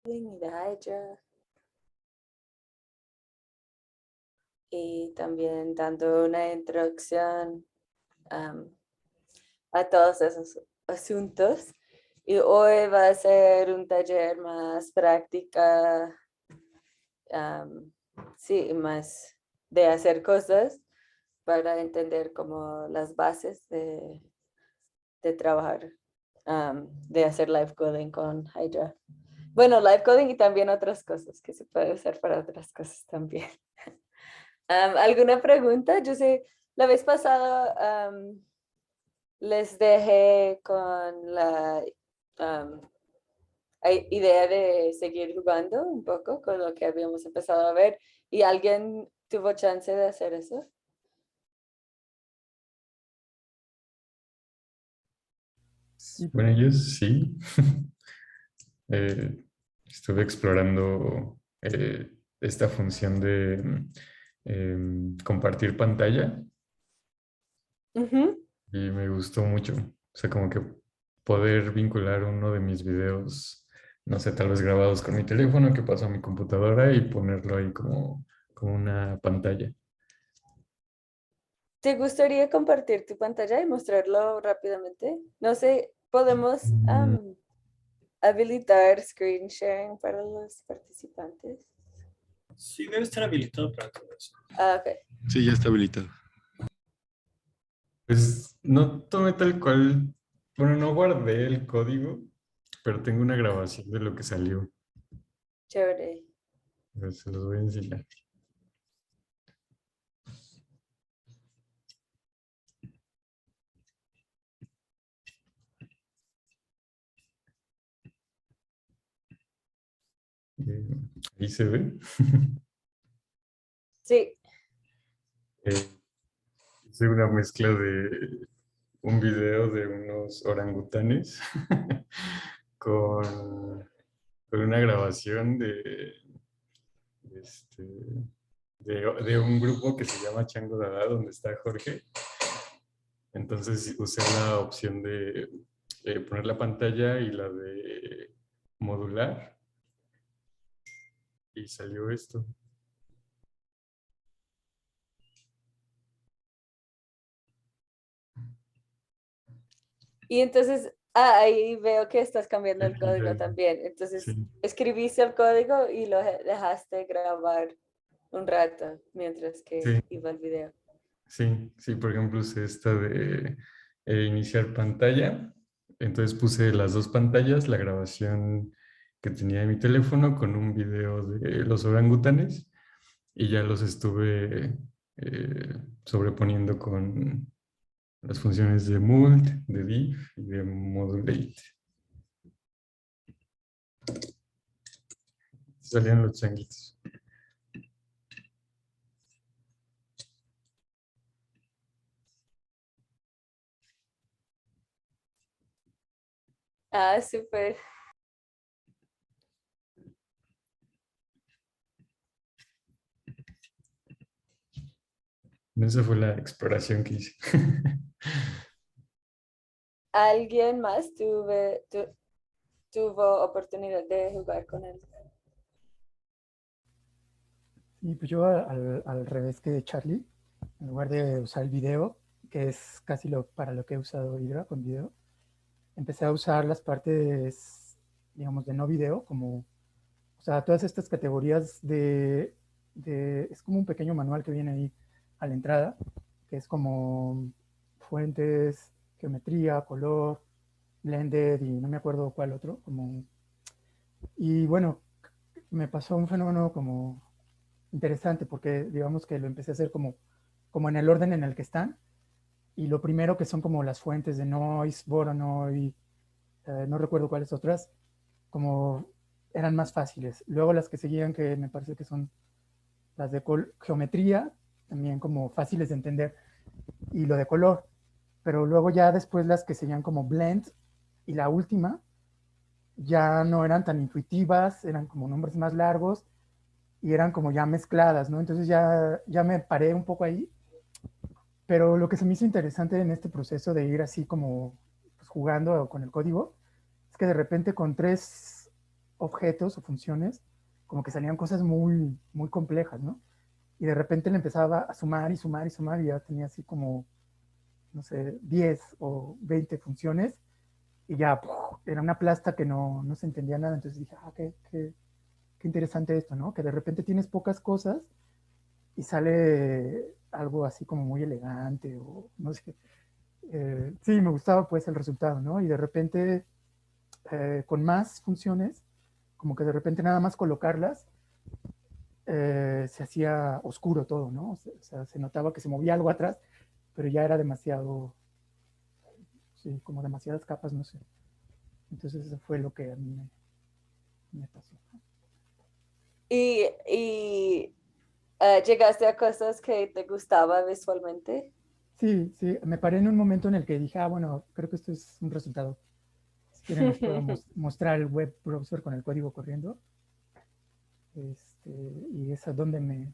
y de Hydra. Y también dando una introducción um, a todos esos asuntos. Y hoy va a ser un taller más práctica, sí, más de hacer cosas para entender como las bases de trabajar, de hacer live coding con Hydra. Bueno, live coding y también otras cosas que se puede usar para otras cosas también. ¿Alguna pregunta? Yo sé, la vez pasada les dejé con la idea de seguir jugando un poco con lo que habíamos empezado a ver. ¿Y alguien tuvo chance de hacer eso? Sí, Bueno, yo sí. Eh, Estuve explorando esta función de compartir pantalla Ujú. y me gustó mucho. O sea, como que poder vincular uno de mis videos, no sé, tal vez grabados con mi teléfono, que paso a mi computadora y ponerlo ahí como una pantalla. ¿Te gustaría compartir tu pantalla y mostrarlo rápidamente? No sé, podemos Mm, habilitar screen sharing para los participantes. sí, debe estar habilitado para todo eso. Ah, ok. Sí, ya está habilitado. Pues no tomé tal cual, bueno, no guardé el código, pero tengo una grabación de lo que salió. Chévere. A ver, se los voy a enseñar. Eh, Ahí se ve. Sí. Eh, Hice una mezcla de un video de unos orangutanes con, con una grabación este, de un grupo que se llama Chango Dada, donde está Jorge. Entonces usé la opción de poner la pantalla y la de modular y salió esto. Y entonces, ahí veo que estás cambiando el código también. Entonces, Sí, escribiste el código y lo dejaste grabar un rato mientras sí, que iba el video. sí, sí, por ejemplo usé esta de iniciar pantalla. Entonces puse las dos pantallas, la grabación que tenía en mi teléfono con un video de los orangutanes y ya los estuve sobreponiendo con las funciones de mult, de diff y de modulate. Salían los changuitos. Ah, súper. Esa fue la exploración que hice. ¿Alguien más tuvo oportunidad de jugar con él? Sí, pues yo al revés que Charlie, en lugar de usar el video, que es casi para lo que he usado Hydra con video, empecé a usar las partes, digamos, de no video, como, o sea, todas estas categorías es como un pequeño manual que viene ahí a la entrada, que es como fuentes, geometría, color, blended y no me acuerdo cuál otro, como, y bueno, me pasó un fenómeno como interesante porque digamos que lo empecé a hacer como en el orden en el que están y lo primero que son como las fuentes de noise, Voronoi, no recuerdo cuáles otras, como eran más fáciles. Luego las que seguían que me parece que son las de geometría, también como fáciles de entender y lo de color. Pero luego ya después las que seguían como blend y la última ya no eran tan intuitivas, eran como nombres más largos y eran como ya mezcladas, ¿no? Entonces ya me paré un poco ahí, pero lo que se me hizo interesante en este proceso de ir así como pues, jugando con el código es que de repente con objetos o funciones, como que salían cosas muy, muy complejas, ¿no? Y de repente le empezaba a sumar y sumar y sumar y ya tenía así como, no sé, 10 o 20 funciones y ya era una plasta que no se entendía nada. Entonces dije, qué interesante esto, ¿no? Que de repente tienes pocas cosas y sale algo así como muy elegante o no sé. Sí, me gustaba pues el resultado, ¿no? Y de repente con más funciones, como que de repente nada más colocarlas, se hacía oscuro todo, ¿no? O sea, se notaba que se movía algo atrás, pero ya era demasiado, sí, como demasiadas capas, no sé. Entonces eso fue lo que a mí me pasó. Y llegaste a cosas que te gustaba visualmente. Sí, sí, me paré en un momento en el que dije, bueno, creo que esto es un resultado. Si quieren les puedo mostrar el web browser con el código corriendo. Este, y es a donde mm,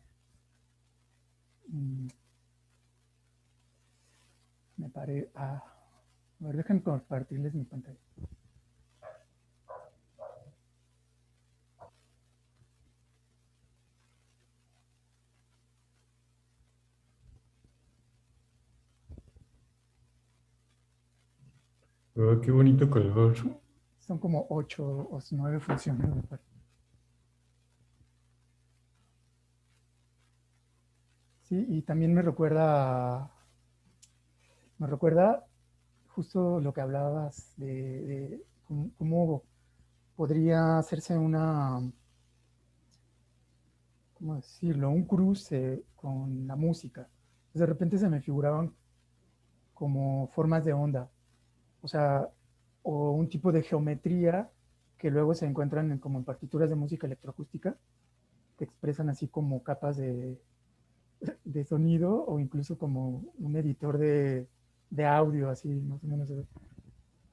me paré a ver, déjenme compartirles mi pantalla. Oh, qué bonito color. Son como 8 o 9 funciones, me parece. Sí, y también me recuerda justo lo que hablabas de cómo podría hacerse ¿cómo decirlo? Un cruce con la música. Pues de repente se me figuraban como formas de onda, o sea, o un tipo de geometría que luego se encuentran como en partituras de música electroacústica, que expresan así como capas de sonido o incluso como un editor de audio, así más o menos.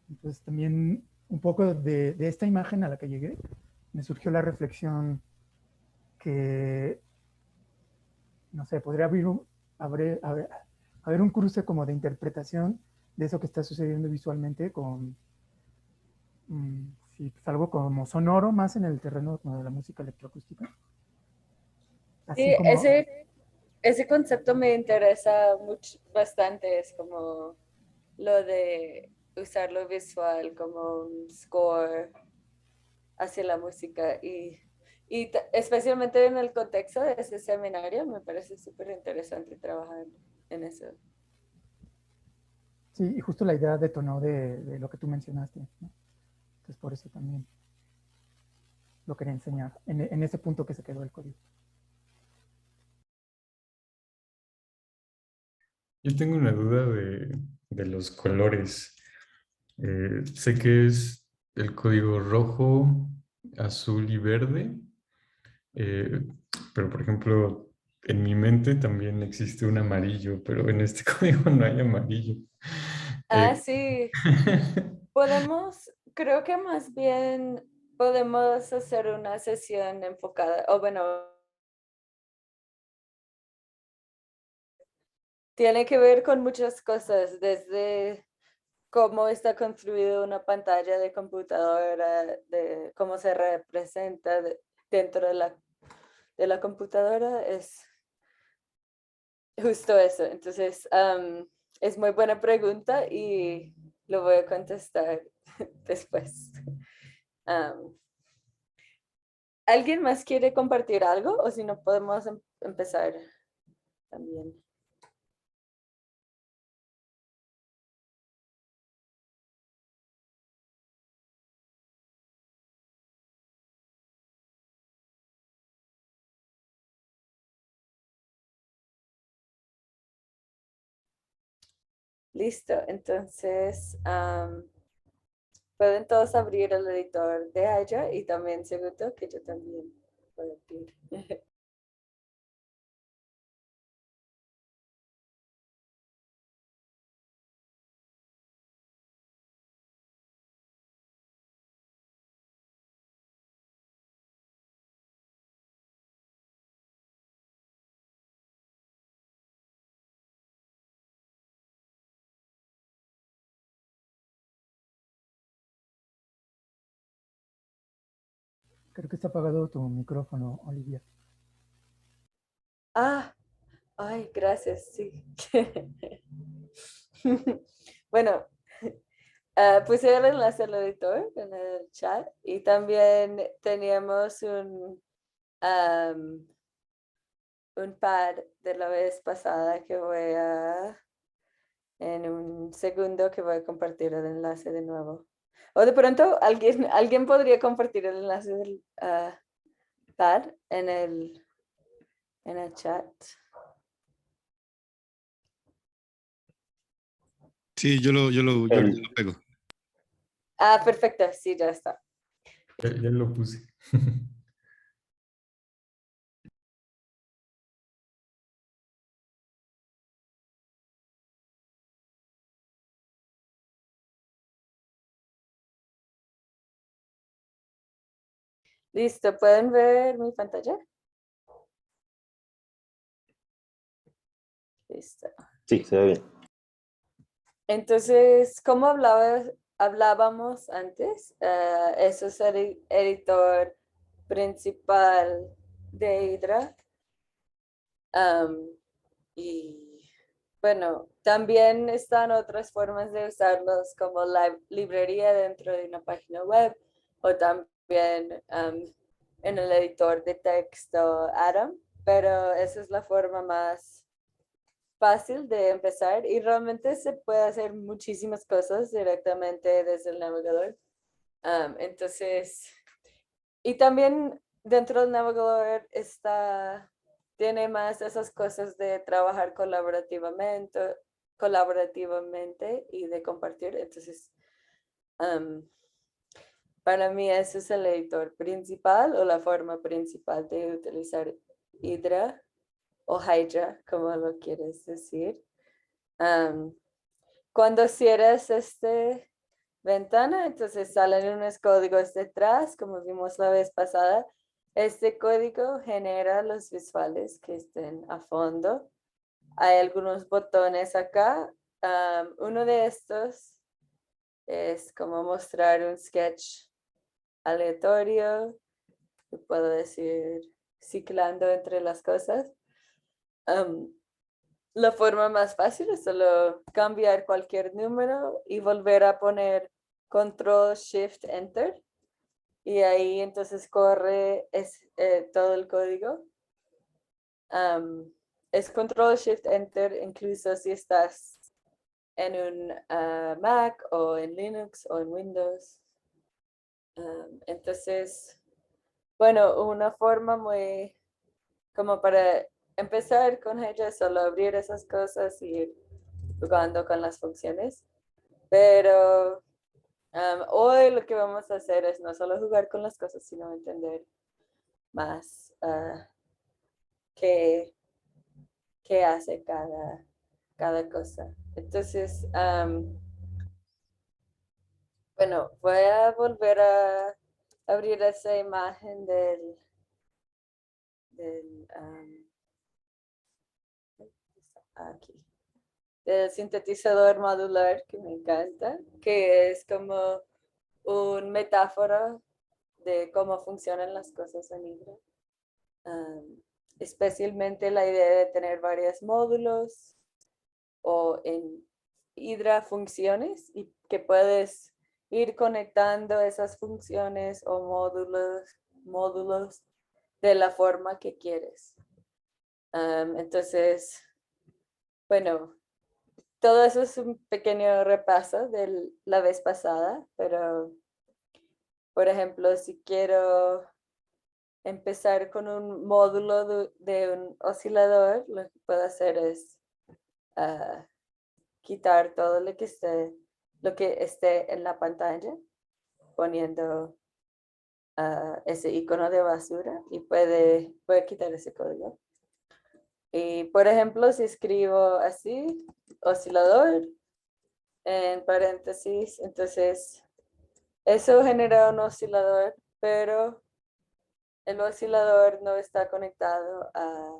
Entonces también un poco de esta imagen a la que llegué, me surgió la reflexión que, no sé, podría haber un cruce como de interpretación de eso que está sucediendo visualmente con sí, pues algo como sonoro, más en el terreno como de la música electroacústica. Así Sí, como, ese concepto me interesa mucho, bastante. Es como lo de usar lo visual como un score hacia la música y especialmente en el contexto de ese seminario me parece súper interesante trabajar en eso. sí, y justo la idea detonó de lo que tú mencionaste, ¿no? Entonces por eso también lo quería enseñar, en ese punto que se quedó el código. Yo tengo una duda de los colores. Sé que es el código rojo, azul y verde, eh, pero por ejemplo, en mi mente también existe un amarillo, pero en este código no hay amarillo. Ah, Eh, sí, creo que más bien podemos hacer una sesión enfocada, o bueno, tiene que ver con muchas cosas, desde cómo está construida una pantalla de computadora, de cómo se representa dentro de la computadora, es justo eso. Entonces, es muy buena pregunta y lo voy a contestar después. Am, ¿Alguien más quiere compartir algo o si no podemos empezar también? Listo, entonces pueden todos abrir el editor de Hydra y también segundo que yo también puedo abrir. Creo que está apagado tu micrófono, Olivia. Ah, ay, gracias, sí. Bueno, puse el enlace al editor en el chat y también teníamos am, un pad de la vez pasada que voy a, en un segundo que voy a compartir el enlace de nuevo. O de pronto alguien podría compartir el enlace del pad en el chat. Sí, yo ahorita lo pego. Ah, perfecto, sí, ya está. Ya lo puse. Listo, ¿pueden ver mi pantalla? Listo. Sí, se ve bien. Entonces, como hablábamos antes, eso es el editor principal de Hydra. Y bueno, también están otras formas de usarlos como la librería dentro de una página web o también en el editor de texto Atom, pero esa es la forma más fácil de empezar y realmente se puede hacer muchísimas cosas directamente desde el navegador. Entonces, y también dentro del navegador tiene más esas cosas de trabajar colaborativamente y de compartir. Entonces, para mí ese es el editor principal o la forma principal de utilizar Hydra o Hydra, como lo quieres decir. Cuando cierras ventana, entonces salen unos códigos detrás, como vimos la vez pasada. Este código genera los visuales que estén a fondo. Hay algunos botones acá. Uno de estos es como mostrar un sketch aleatorio. Puedo decir ciclando entre las cosas. La forma más fácil es solo cambiar cualquier número y volver a poner Control Shift Enter. Y ahí entonces corre todo el código. Es Control Shift Enter incluso si estás en un Mac o en Linux o en Windows. Entonces, bueno, una forma muy como para empezar con ella es solo abrir esas cosas y ir jugando con las funciones. Pero hoy lo que vamos a hacer es no solo jugar con las cosas, sino entender más qué hace cada cosa. Entonces, bueno, voy a volver a abrir esa imagen del aquí, del sintetizador modular que me encanta, que es como una metáfora de cómo funcionan las cosas en Hydra. Especialmente la idea de tener varios módulos o en Hydra funciones y que puedes ir conectando esas funciones o módulos de la forma que quieres. Entonces, bueno, todo eso es un pequeño repaso de la vez pasada, pero por ejemplo, si quiero empezar con un módulo de un oscilador, lo que puedo hacer es quitar todo lo que esté en la pantalla, poniendo ese icono de basura y puede quitar ese código. Y por ejemplo, si escribo así, oscilador, en paréntesis, entonces eso genera un oscilador, pero el oscilador no está conectado a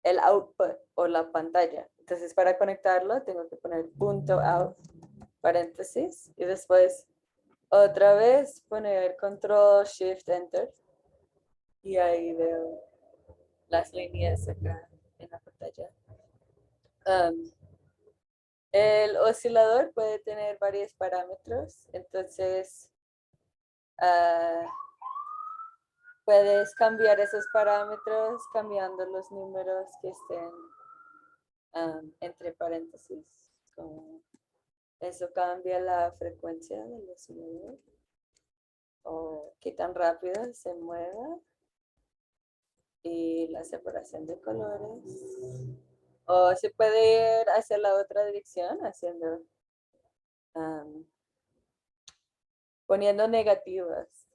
el output o la pantalla. Entonces, para conectarlo, tengo que poner .out, paréntesis, y después otra vez poner Control Shift Enter y ahí veo las líneas acá en la pantalla. El oscilador puede tener varios parámetros, entonces puedes cambiar esos parámetros cambiando los números que estén entre paréntesis. Eso cambia la frecuencia del oscilador o qué tan rápido se mueva y la separación de colores. O se puede ir hacia la otra dirección haciendo poniendo negativas.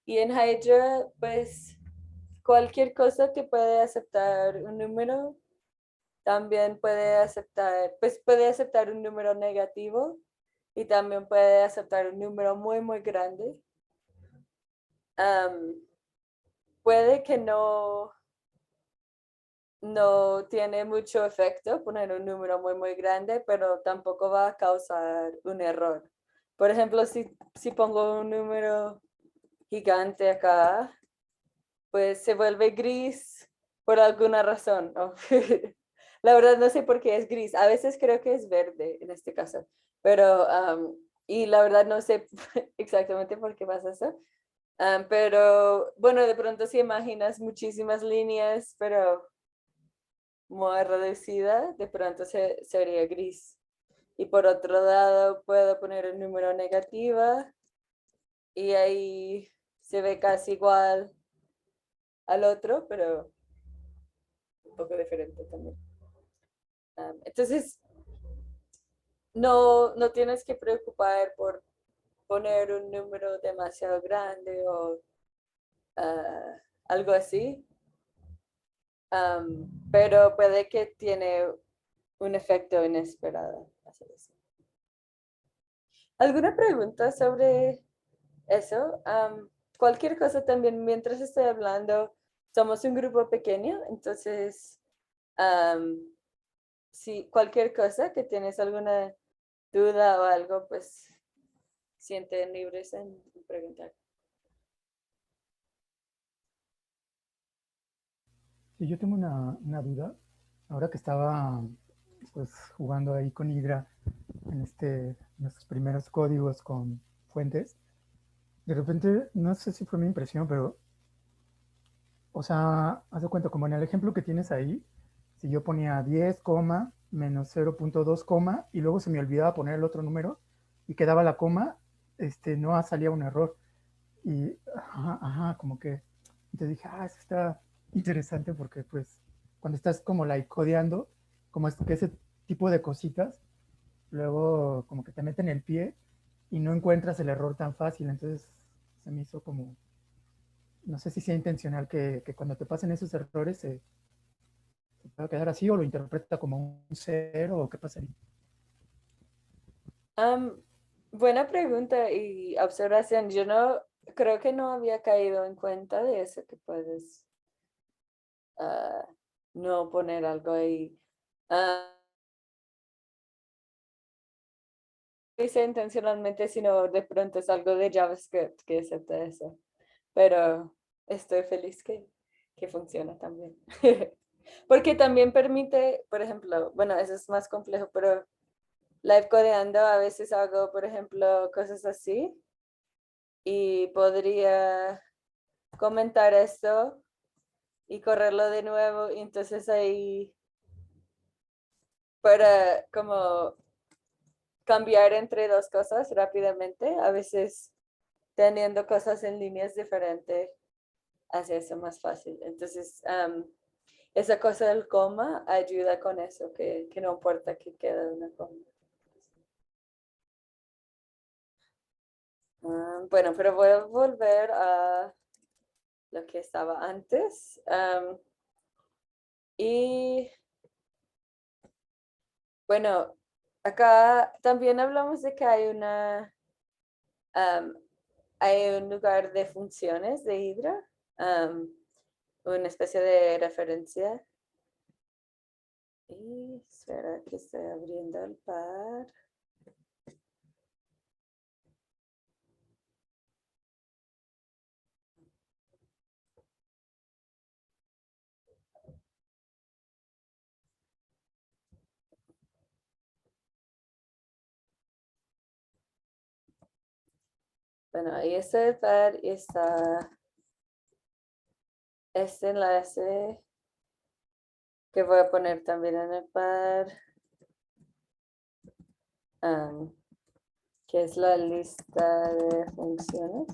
Y en Hydra, pues cualquier cosa que puede aceptar un número, también puede aceptar un número negativo y también puede aceptar un número muy, muy grande. Puede que no tiene mucho efecto poner un número muy, muy grande, pero tampoco va a causar un error. Por ejemplo, si pongo un número gigante acá, pues se vuelve gris por alguna razón. ¿No? La verdad no sé por qué es gris. A veces creo que es verde en este caso, pero y la verdad no sé exactamente por qué pasa eso. Pero bueno, de pronto si imaginas muchísimas líneas, pero muy reducida, de pronto sería gris. Y por otro lado, puedo poner el número negativa y ahí se ve casi igual al otro, pero un poco diferente también. Entonces, no tienes que preocupar por poner un número demasiado grande o algo así, pero puede que tiene un efecto inesperado. Hacer eso. ¿Alguna pregunta sobre eso? Cualquier cosa también, mientras estoy hablando, somos un grupo pequeño, entonces, si cualquier cosa que tienes alguna duda o algo, pues sienten libres en preguntar. Sí, yo tengo una duda. Ahora que estaba pues jugando ahí con Hydra en nuestros primeros códigos con fuentes, de repente, no sé si fue mi impresión, pero, o sea, haz de cuenta, como en el ejemplo que tienes ahí, si yo ponía 10, menos 0.2, y luego se me olvidaba poner el otro número y quedaba la coma, no salía un error. Y, ajá, como que, entonces dije, eso está interesante porque pues cuando estás como codeando, como es que ese tipo de cositas, luego como que te meten el pie y no encuentras el error tan fácil, entonces se me hizo como, no sé si sea intencional que cuando te pasen esos errores se pueda quedar así o lo interpreta como un cero o qué pasaría. Buena pregunta y observación. Yo no creo que no había caído en cuenta de eso, que puedes no poner algo ahí. No hice intencionalmente, sino de pronto es algo de JavaScript que acepta eso. Pero estoy feliz que funciona también. Porque también permite, por ejemplo, bueno, eso es más complejo, pero live codeando a veces hago, por ejemplo, cosas así y podría comentar esto y correrlo de nuevo y entonces ahí para como cambiar entre dos cosas rápidamente, a veces teniendo cosas en líneas diferentes hace eso más fácil. Entonces, esa cosa del coma ayuda con eso, que no importa que quede una coma. Bueno, pero voy a volver a lo que estaba antes. Y bueno, acá también hablamos de que hay un lugar de funciones de Hydra, una especie de referencia. Y espera que estoy abriendo el par. Bueno, ahí está el pad y está este enlace que voy a poner también en el pad, que es la lista de funciones.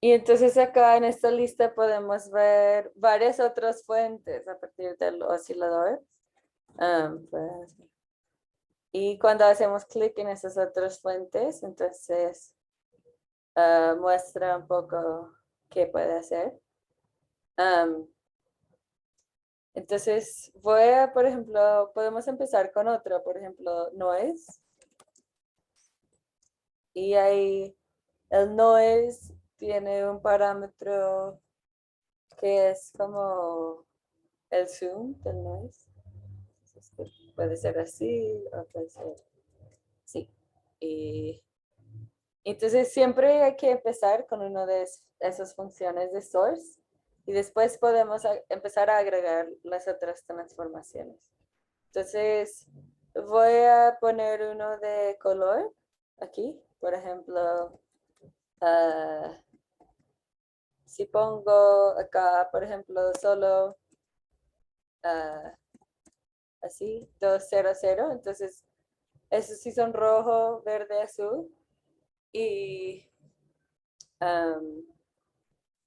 Y entonces acá en esta lista podemos ver varias otras fuentes a partir del oscilador. Pues, y cuando hacemos clic en esas otras fuentes, entonces muestra un poco qué puede hacer. Entonces voy a, por ejemplo, podemos empezar con otro, por ejemplo, noise. Y ahí el noise tiene un parámetro que es como el zoom del noise. Entonces, puede ser así o puede ser así. Y entonces siempre hay que empezar con una de esas funciones de source y después podemos empezar a agregar las otras transformaciones. Entonces voy a poner uno de color aquí, por ejemplo, si pongo acá, por ejemplo, solo así, 200, entonces esos sí son rojo, verde, azul. Y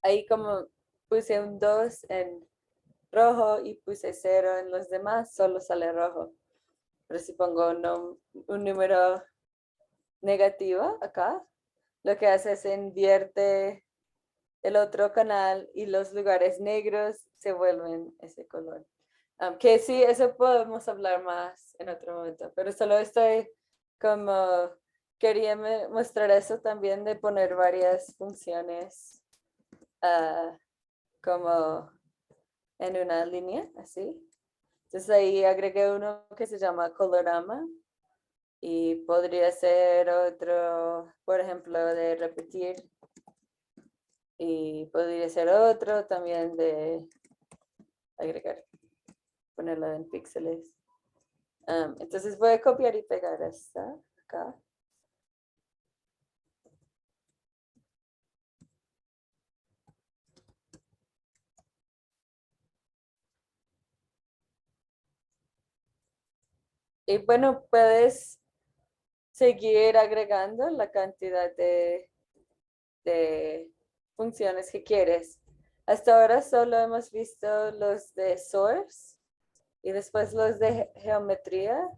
ahí como puse un 2 en rojo y puse 0 en los demás, solo sale rojo. Pero si pongo un número negativo acá, lo que hace es invierte el otro canal y los lugares negros se vuelven ese color. Que sí, eso podemos hablar más en otro momento, pero solo estoy como, quería mostrar eso también de poner varias funciones como en una línea, así. Entonces ahí agregué uno que se llama colorama y podría ser otro, por ejemplo, de repetir. Y podría ser otro también de agregar, ponerlo en píxeles. Entonces voy a copiar y pegar esta acá. Y bueno, puedes seguir agregando la cantidad de funciones que quieres. Hasta ahora solo hemos visto los de source y después los de geometría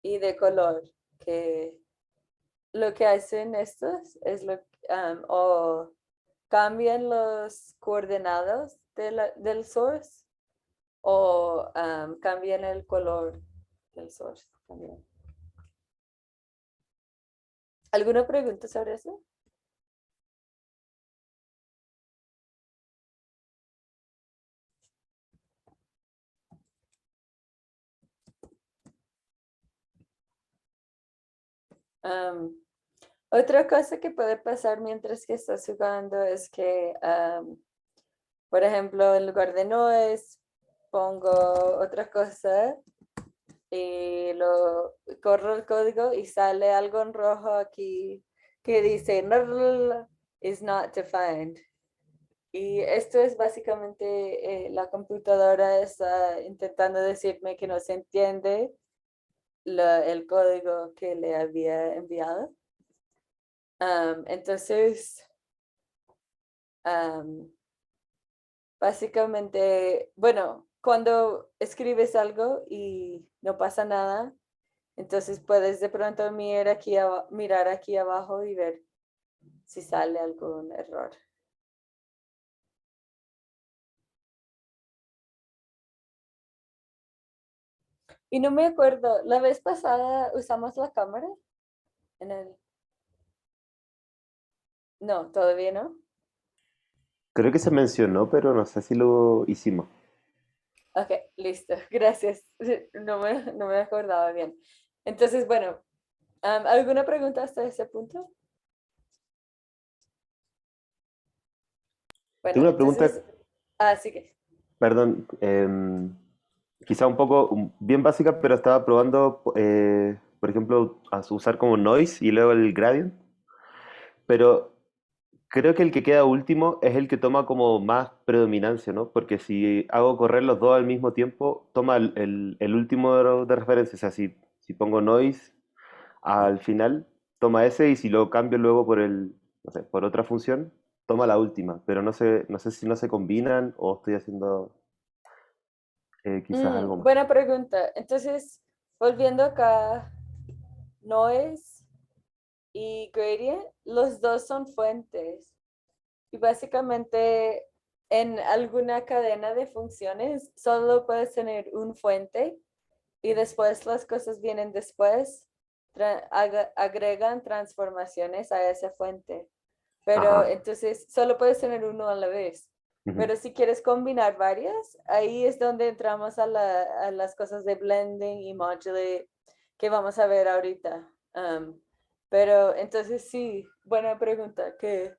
y de color, que lo que hacen estos es o cambian los coordenados del source o cambian el color del source también. ¿Alguna pregunta sobre eso? Otra cosa que puede pasar mientras que estás jugando es que, por ejemplo, en lugar de noise, pongo otra cosa y lo corro el código y sale algo en rojo aquí que dice is not defined. Y esto es básicamente la computadora está intentando decirme que no se entiende el código que le había enviado. Entonces, básicamente, bueno, cuando escribes algo y no pasa nada, entonces puedes de pronto mirar aquí abajo y ver si sale algún error. Y no me acuerdo, la vez pasada usamos la cámara en el... No, todavía no. Creo que se mencionó, pero no sé si lo hicimos. Ok, listo, gracias. No me acordaba bien. Entonces, bueno, ¿alguna pregunta hasta ese punto? Bueno, Tengo una pregunta, entonces, sigue. perdón, quizá un poco bien básica, pero estaba probando por ejemplo, a usar como noise y luego el gradient, pero creo que el que queda último es el que toma como más predominancia, ¿no? Porque si hago correr los dos al mismo tiempo, toma el último de referencia. O sea, si pongo noise al final, toma ese y si lo cambio luego por no sé, por otra función, toma la última. Pero no sé si no se combinan o estoy haciendo quizás algo más. Buena pregunta. Entonces, volviendo acá, noise y gradient, los dos son fuentes. Y básicamente en alguna cadena de funciones solo puedes tener un fuente y después las cosas vienen después, agregan transformaciones a esa fuente. Pero Ajá. entonces solo puedes tener uno a la vez. Ujú. Pero si quieres combinar varias, ahí es donde entramos a las cosas de blending y modulate que vamos a ver ahorita. Pero entonces sí, buena pregunta, que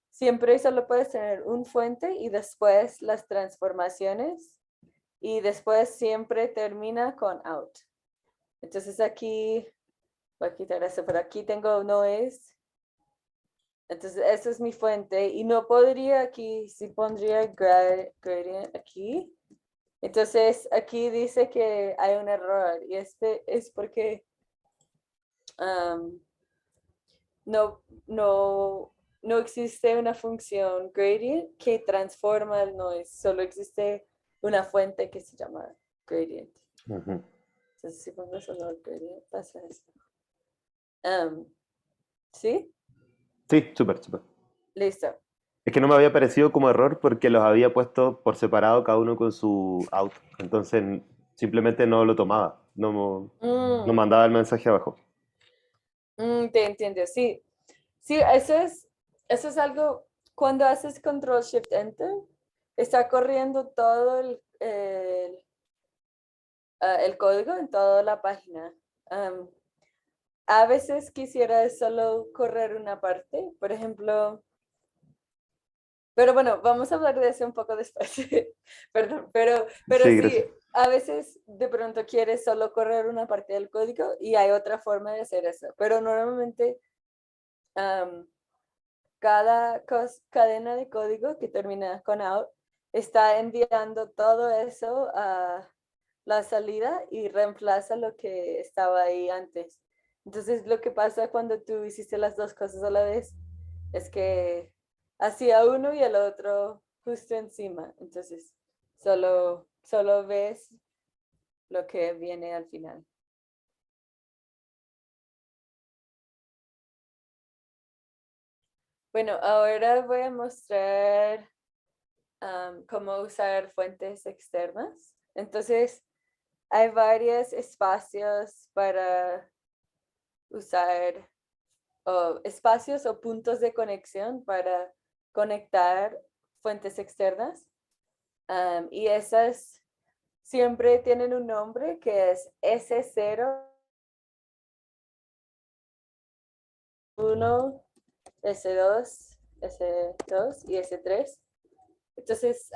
siempre solo puedes tener un fuente y después las transformaciones y después siempre termina con out. Entonces aquí, voy a quitar eso, pero aquí tengo noise. Entonces esa es mi fuente y no podría aquí, si pondría gradient aquí. Entonces aquí dice que hay un error y este es porque no existe una función gradient que transforma el noise, solo existe una fuente que se llama gradient. Ujú. Entonces si pongo solo gradient pasa esto. ¿Sí? Sí, súper, súper. Listo. Es que no me había parecido como error porque los había puesto por separado cada uno con su out. Entonces simplemente no lo tomaba. No Mm, mandaba el mensaje abajo. te entiendo, sí. Sí, eso es algo, cuando haces Control Shift Enter, está corriendo todo el código en toda la página. A veces quisiera solo correr una parte, por ejemplo, pero bueno, vamos a hablar de eso un poco después. Perdón, pero Sí, sí, gracias. a veces de pronto quieres solo correr una parte del código y hay otra forma de hacer eso, pero normalmente cada cadena de código que termina con out está enviando todo eso a la salida y reemplaza lo que estaba ahí antes. Entonces, lo que pasa cuando tú hiciste las dos cosas a la vez es que hacía uno y el otro justo encima. Entonces, solo ves lo que viene al final. Bueno, ahora voy a mostrar cómo usar fuentes externas. Entonces, hay varios espacios para usar, espacios o puntos de conexión para conectar fuentes externas. Y esas siempre tienen un nombre que es S0, 1, S2, S2 y S3. Entonces,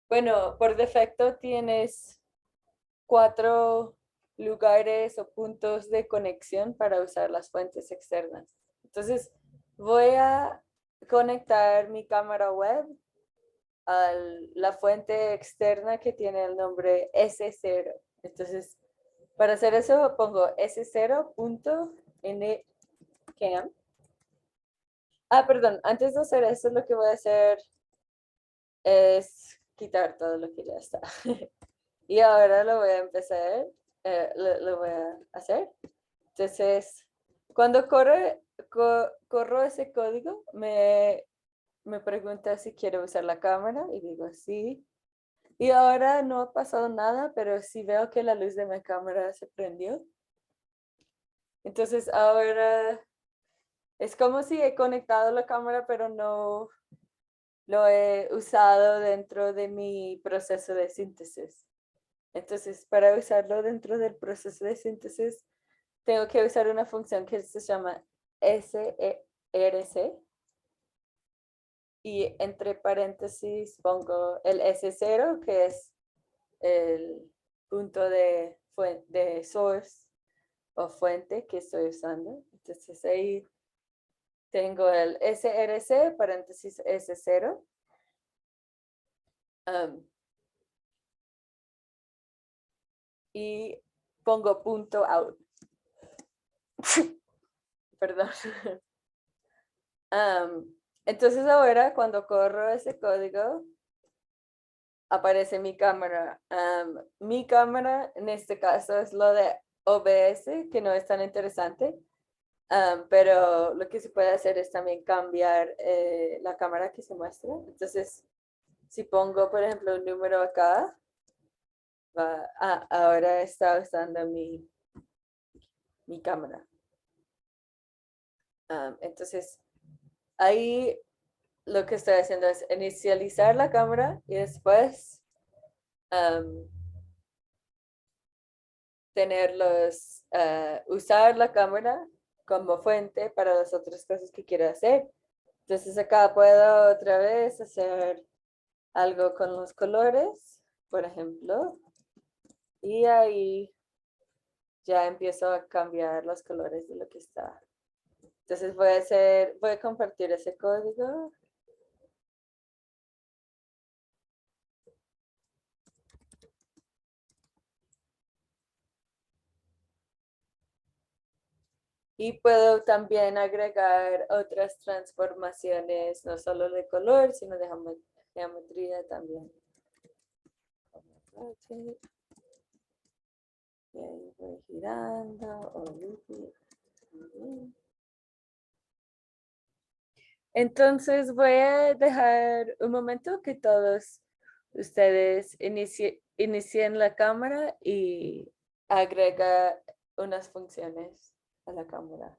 bueno, por defecto tienes 4 lugares o puntos de conexión para usar las fuentes externas. Entonces, voy a conectar mi cámara web a la fuente externa que tiene el nombre S0. Entonces, para hacer eso, pongo S0.ncam. Perdón, antes de hacer eso, lo que voy a hacer es quitar todo lo que ya está. Y ahora lo voy a empezar, lo voy a hacer. Entonces, cuando corro ese código, me pregunta si quiero usar la cámara y digo sí. Y ahora no ha pasado nada, pero sí veo que la luz de mi cámara se prendió. Entonces ahora es como si he conectado la cámara, pero no lo he usado dentro de mi proceso de síntesis. Entonces, para usarlo dentro del proceso de síntesis, tengo que usar una función que se llama SRC y entre paréntesis pongo el S0, que es el punto de de source o fuente que estoy usando. Entonces ahí tengo el src, paréntesis S0. Y pongo punto out. Perdón. Entonces ahora cuando corro ese código, aparece mi cámara. Mi cámara en este caso es lo de OBS, que no es tan interesante. Pero lo que se puede hacer es también cambiar la cámara que se muestra. Entonces, si pongo, por ejemplo, un número acá, ahora está usando mi cámara. Entonces, ahí lo que estoy haciendo es inicializar la cámara y después usar la cámara como fuente para las otras cosas que quiero hacer. Entonces acá puedo otra vez hacer algo con los colores, por ejemplo, y ahí ya empiezo a cambiar los colores de lo que está. Entonces voy a compartir ese código. Y puedo también agregar otras transformaciones, no solo de color, sino de geometría también. Y ahí voy girando. Entonces voy a dejar un momento que todos ustedes inicien la cámara y agrega unas funciones a la cámara.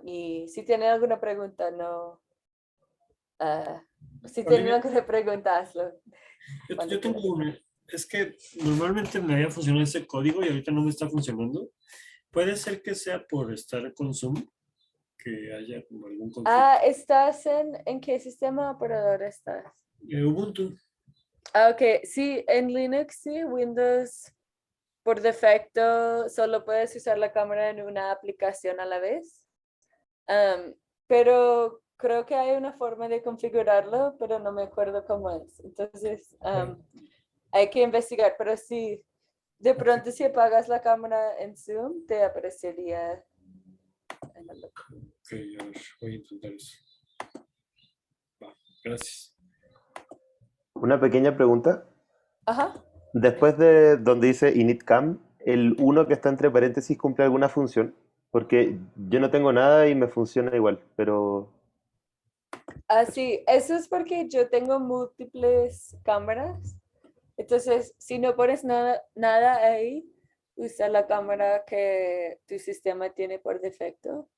Y si tienen alguna pregunta, no. Si tienen Olivia, alguna pregunta, hazlo. yo tengo una. Es que normalmente me había funcionado ese código y ahorita no me está funcionando. Puede ser que sea por estar con Zoom, que haya como algún conflicto. ¿Estás en qué sistema operador estás? Ubuntu. Ok, sí, en Linux, sí, Windows, por defecto, solo puedes usar la cámara en una aplicación a la vez. Pero creo que hay una forma de configurarlo, pero no me acuerdo cómo es. Entonces, hay que investigar, pero sí, de pronto si apagas la cámara en Zoom, te aparecería en el otro. Ok, a ver, voy a intentar eso. Va, gracias. Una pequeña pregunta. Ajá. Después de donde dice initcam, ¿el uno que está entre paréntesis cumple alguna función? Porque yo no tengo nada y me funciona igual, pero... Sí, eso es porque yo tengo múltiples cámaras. Entonces, si no pones nada ahí, usa la cámara que tu sistema tiene por defecto.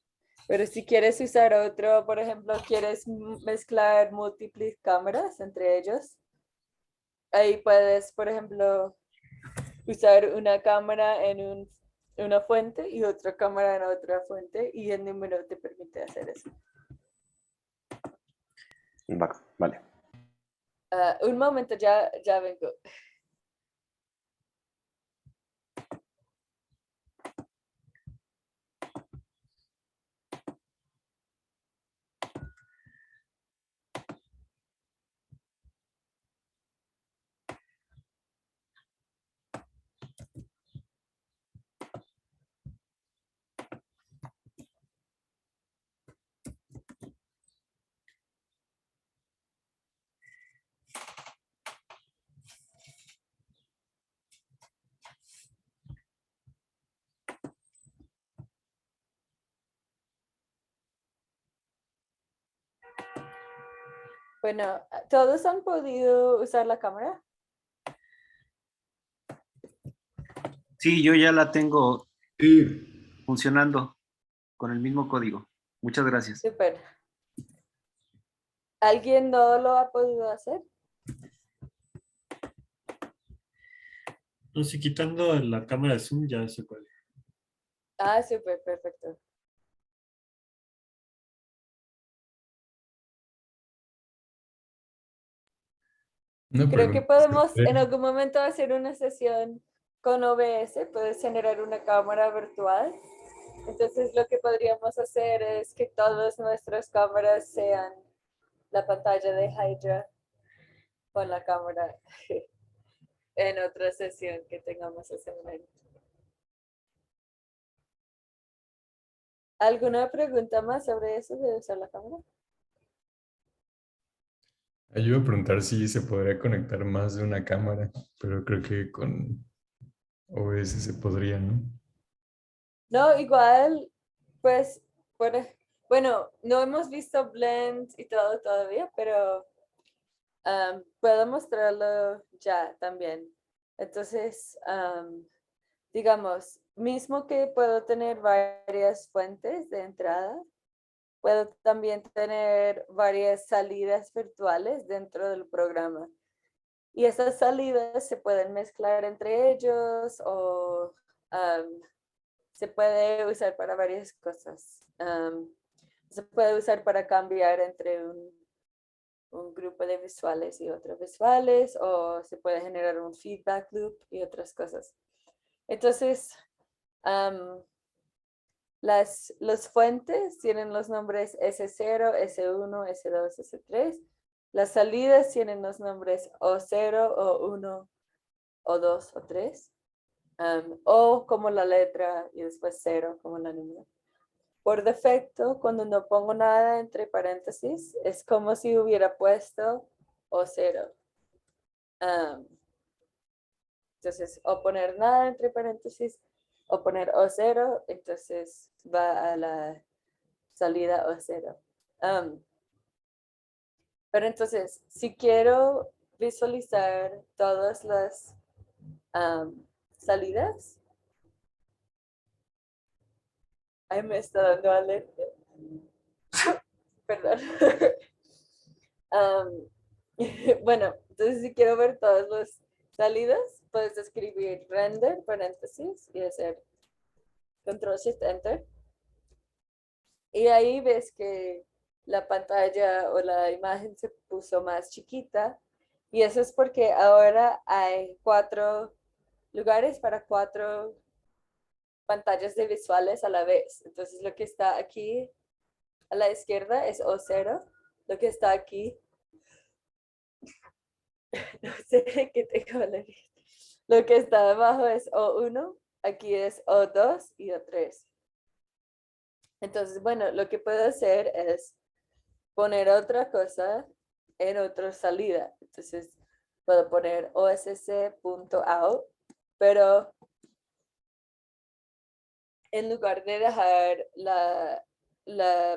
Pero si quieres usar otro, por ejemplo, quieres mezclar múltiples cámaras entre ellos, ahí puedes, por ejemplo, usar una cámara en una fuente y otra cámara en otra fuente y el número te permite hacer eso. Vale. Un momento, ya vengo. Bueno, ¿todos han podido usar la cámara? Sí, yo ya la tengo Sí, funcionando con el mismo código. Muchas gracias. Súper. ¿Alguien no lo ha podido hacer? No sé, quitando la cámara de Zoom ya se puede. Súper, perfecto. Una Creo que pregunta. podemos en algún momento hacer una sesión con OBS puedes generar una cámara virtual. Entonces lo que podríamos hacer es que todas nuestras cámaras sean la pantalla de Hydra con la cámara en otra sesión que tengamos ese momento. ¿Alguna pregunta más sobre eso de usar la cámara? Yo iba a preguntar si se podría conectar más de una cámara, pero creo que con OBS se podría, ¿no? No, igual, pues, bueno, no hemos visto Blend y todo todavía, pero puedo mostrarlo ya también. Entonces, digamos, mismo que puedo tener varias fuentes de entrada, puedo también tener varias salidas virtuales dentro del programa. Y esas salidas se pueden mezclar entre ellos o se puede usar para varias cosas. Se puede usar para cambiar entre un grupo de visuales y otros visuales, o se puede generar un feedback loop y otras cosas. Entonces, los fuentes tienen los nombres S0, S1, S2, S3. Las salidas tienen los nombres O0, O1, O2, O3. O como la letra y después 0 como la número. Por defecto, cuando no pongo nada entre paréntesis, es como si hubiera puesto O0. Entonces, o poner nada entre paréntesis, o poner O0, entonces va a la salida O0. Pero entonces, si quiero visualizar todas las salidas, ahí me está dando alerta. Perdón. Bueno, entonces si quiero ver todas las salidas, puedes escribir render, paréntesis, y hacer Control Shift Enter. Y ahí ves que la pantalla o la imagen se puso más chiquita. Y eso es porque ahora hay 4 lugares para 4 pantallas de visuales a la vez. Entonces lo que está aquí a la izquierda es O0. Lo que está aquí, no sé qué tengo la lista. Lo que está abajo es O1, aquí es O2 y O3. Entonces, bueno, lo que puedo hacer es poner otra cosa en otra salida. Entonces, puedo poner osc.out, pero en lugar de dejar la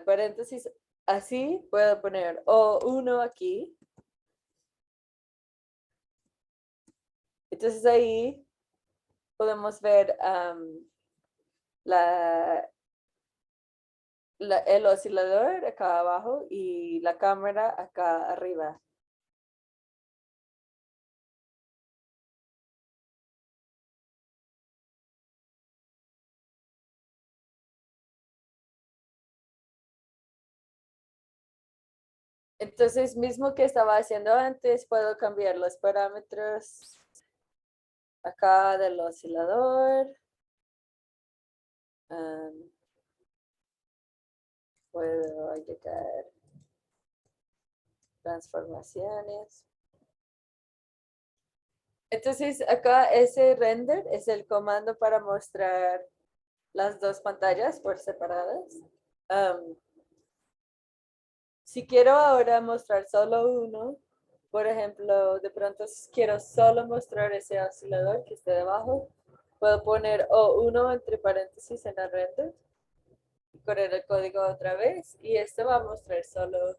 paréntesis así, puedo poner O1 aquí. Entonces ahí podemos ver el oscilador acá abajo y la cámara acá arriba. Entonces, mismo que estaba haciendo antes, puedo cambiar los parámetros acá del oscilador. Puedo agregar transformaciones. Entonces, acá ese render es el comando para mostrar las dos pantallas por separadas. Si quiero ahora mostrar solo uno, por ejemplo, de pronto quiero solo mostrar ese oscilador que está debajo, puedo poner O1 entre paréntesis en el render y correr el código otra vez y esto va a mostrar solo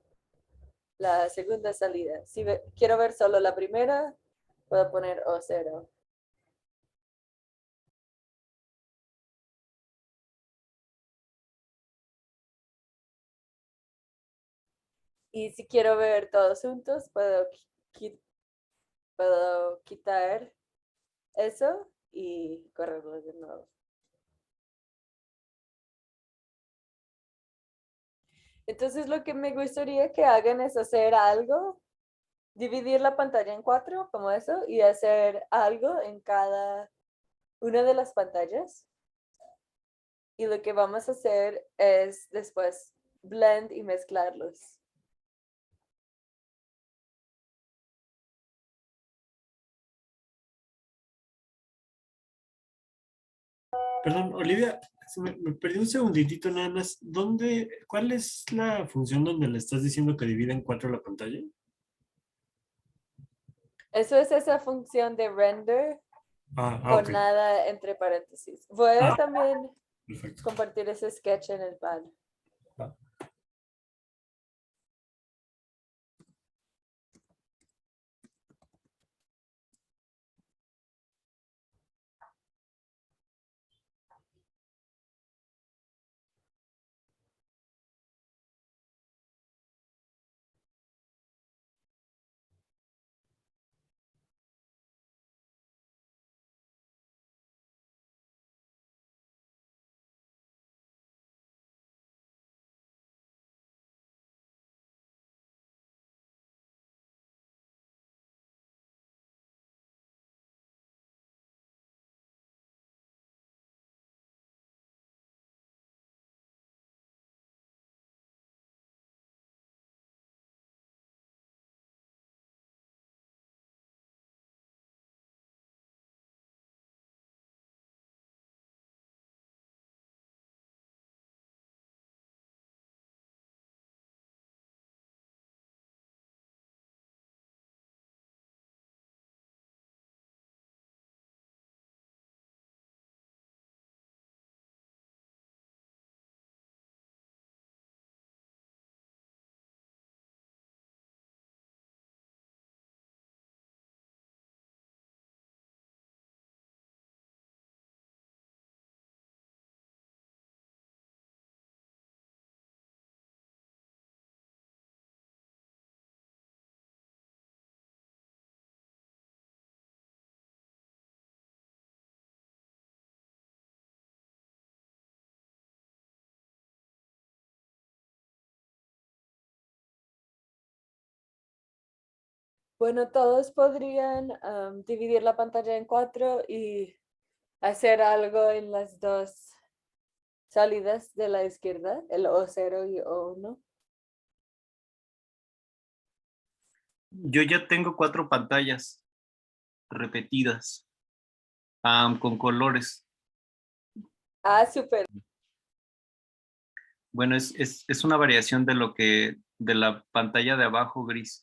la segunda salida. Si quiero ver solo la primera, puedo poner O0. Y si quiero ver todos juntos, puedo quitar eso y correrlo de nuevo. Entonces lo que me gustaría que hagan es hacer algo, dividir la pantalla en 4 como eso y hacer algo en cada una de las pantallas. Y lo que vamos a hacer es después blend y mezclarlos. Perdón, Olivia, me perdí un segunditito nada más. ¿Cuál es la función donde le estás diciendo que divide en 4 la pantalla? Eso es esa función de render Ok. con nada entre paréntesis. Voy a Ah, también perfecto. compartir ese sketch en el pad. Ah. Bueno, todos podrían dividir la pantalla en 4 y hacer algo en las dos salidas de la izquierda, el O0 y O1. Yo ya tengo 4 pantallas repetidas, con colores. Ah, súper. Bueno, es una variación de la pantalla de abajo gris.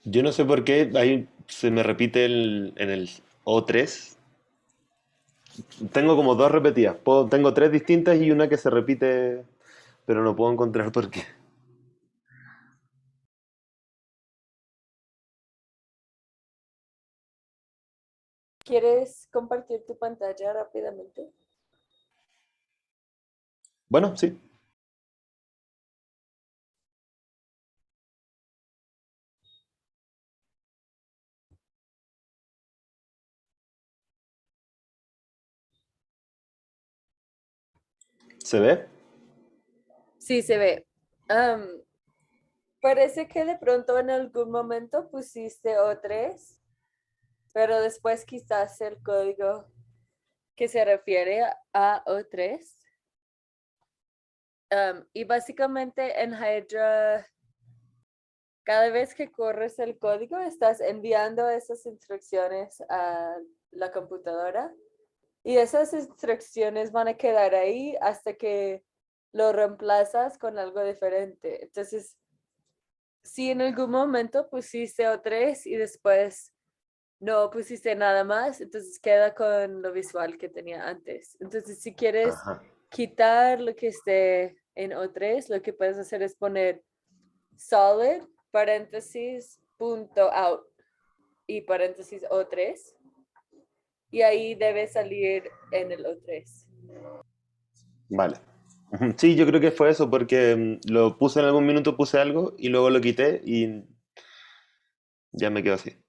Yo no sé por qué ahí se me repite en el O3. Tengo como dos repetidas. Tengo tres distintas y una que se repite, pero no puedo encontrar por qué. ¿Quieres compartir tu pantalla rápidamente? Bueno, sí. ¿Se ve? Sí, se ve. Am, Parece que de pronto en algún momento pusiste O3, pero después quizás el código que se refiere a O3. Y básicamente en Hydra, cada vez que corres el código, estás enviando esas instrucciones a la computadora y esas instrucciones van a quedar ahí hasta que lo reemplazas con algo diferente. Entonces, si en algún momento pusiste O3 y después no pusiste nada más, entonces queda con lo visual que tenía antes. Entonces, si quieres Ajá. quitar lo que esté en O3, lo que puedes hacer es poner solid, paréntesis, punto out y paréntesis O3. Y ahí debe salir en el O3. Vale. Ujú. Sí, yo creo que fue eso, porque lo puse en algún minuto, puse algo y luego lo quité y ya me quedo así.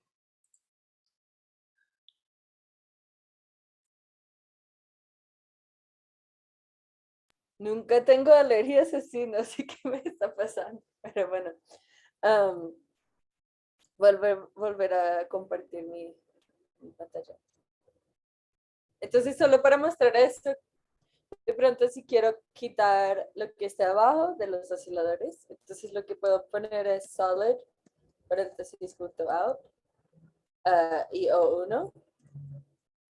Nunca tengo alergias así, no sé qué me está pasando, pero bueno. volver a compartir mi pantalla. Entonces, solo para mostrar esto, de pronto si quiero quitar lo que está abajo de los osciladores, entonces lo que puedo poner es solid, paréntesis punto out, y O1,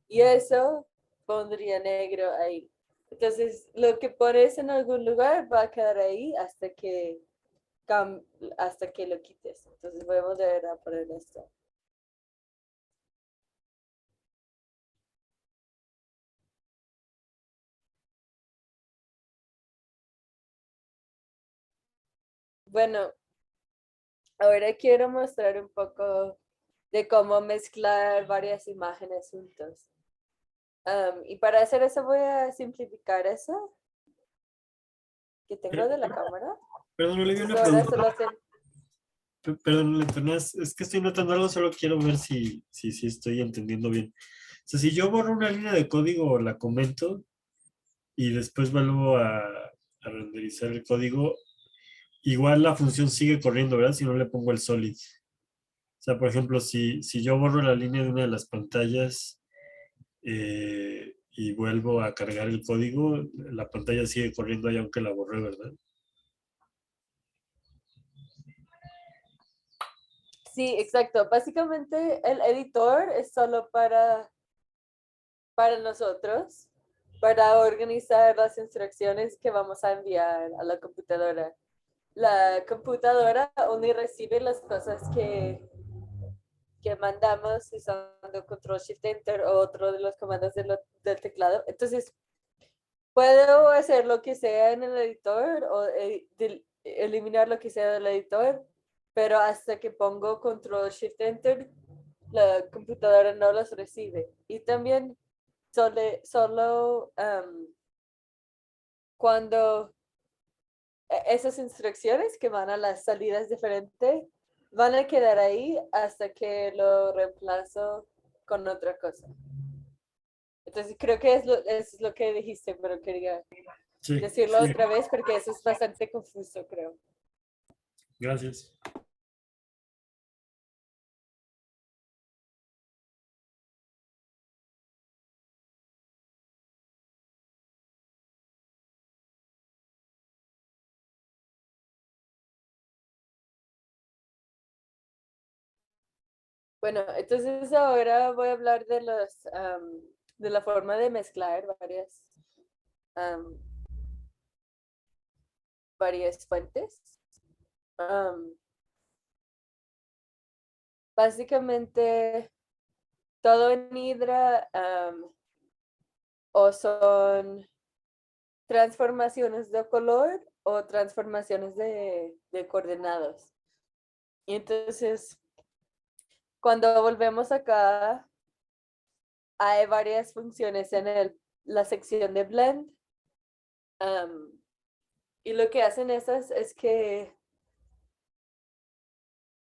y eso pondría negro ahí. Entonces, lo que pones en algún lugar va a quedar ahí hasta que lo quites. Entonces, voy a volver a poner esto. Bueno, ahora quiero mostrar un poco de cómo mezclar varias imágenes juntos. Y para hacer eso voy a simplificar eso que tengo de la cámara. Perdón, Olivia, una Entonces, ahora pregunta. solo hacen- Perdón, Letonás, es que estoy notando algo, solo quiero ver si estoy entendiendo bien. O sea, si yo borro una línea de código, la comento y después vuelvo a renderizar el código, igual la función sigue corriendo, ¿verdad? Si no le pongo el solid. O sea, por ejemplo, si yo borro la línea de una de las pantallas y vuelvo a cargar el código, la pantalla sigue corriendo ahí aunque la borré, ¿verdad? Sí, exacto. Básicamente el editor es solo para nosotros, para organizar las instrucciones que vamos a enviar a la computadora. La computadora only recibe las cosas que mandamos usando Control Shift Enter o otro de los comandos del teclado. Entonces, puedo hacer lo que sea en el editor o eliminar lo que sea del editor, pero hasta que pongo Control Shift Enter, la computadora no los recibe. Y también solo cuando esas instrucciones que van a las salidas diferentes van a quedar ahí hasta que lo reemplazo con otra cosa. Entonces creo que es lo que dijiste, pero quería Sí, decirlo sí, otra vez porque eso es bastante confuso, creo. gracias. Bueno, entonces ahora voy a hablar de de la forma de mezclar varias fuentes. Am, Básicamente, todo en Hydra o son transformaciones de color o transformaciones de coordenadas. Y entonces, cuando volvemos acá, hay varias funciones en la sección de Blend. am, y lo que hacen esas es que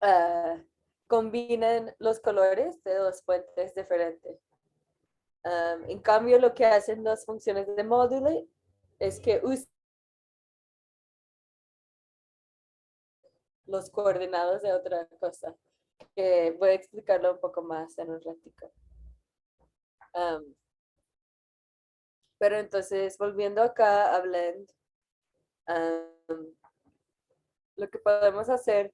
ah, combinan los colores de dos fuentes diferentes. En cambio, lo que hacen las funciones de Modulate es que usan los coordenados de otra cosa, que voy a explicarlo un poco más en un ratico. Pero entonces, volviendo acá a Blend, lo que podemos hacer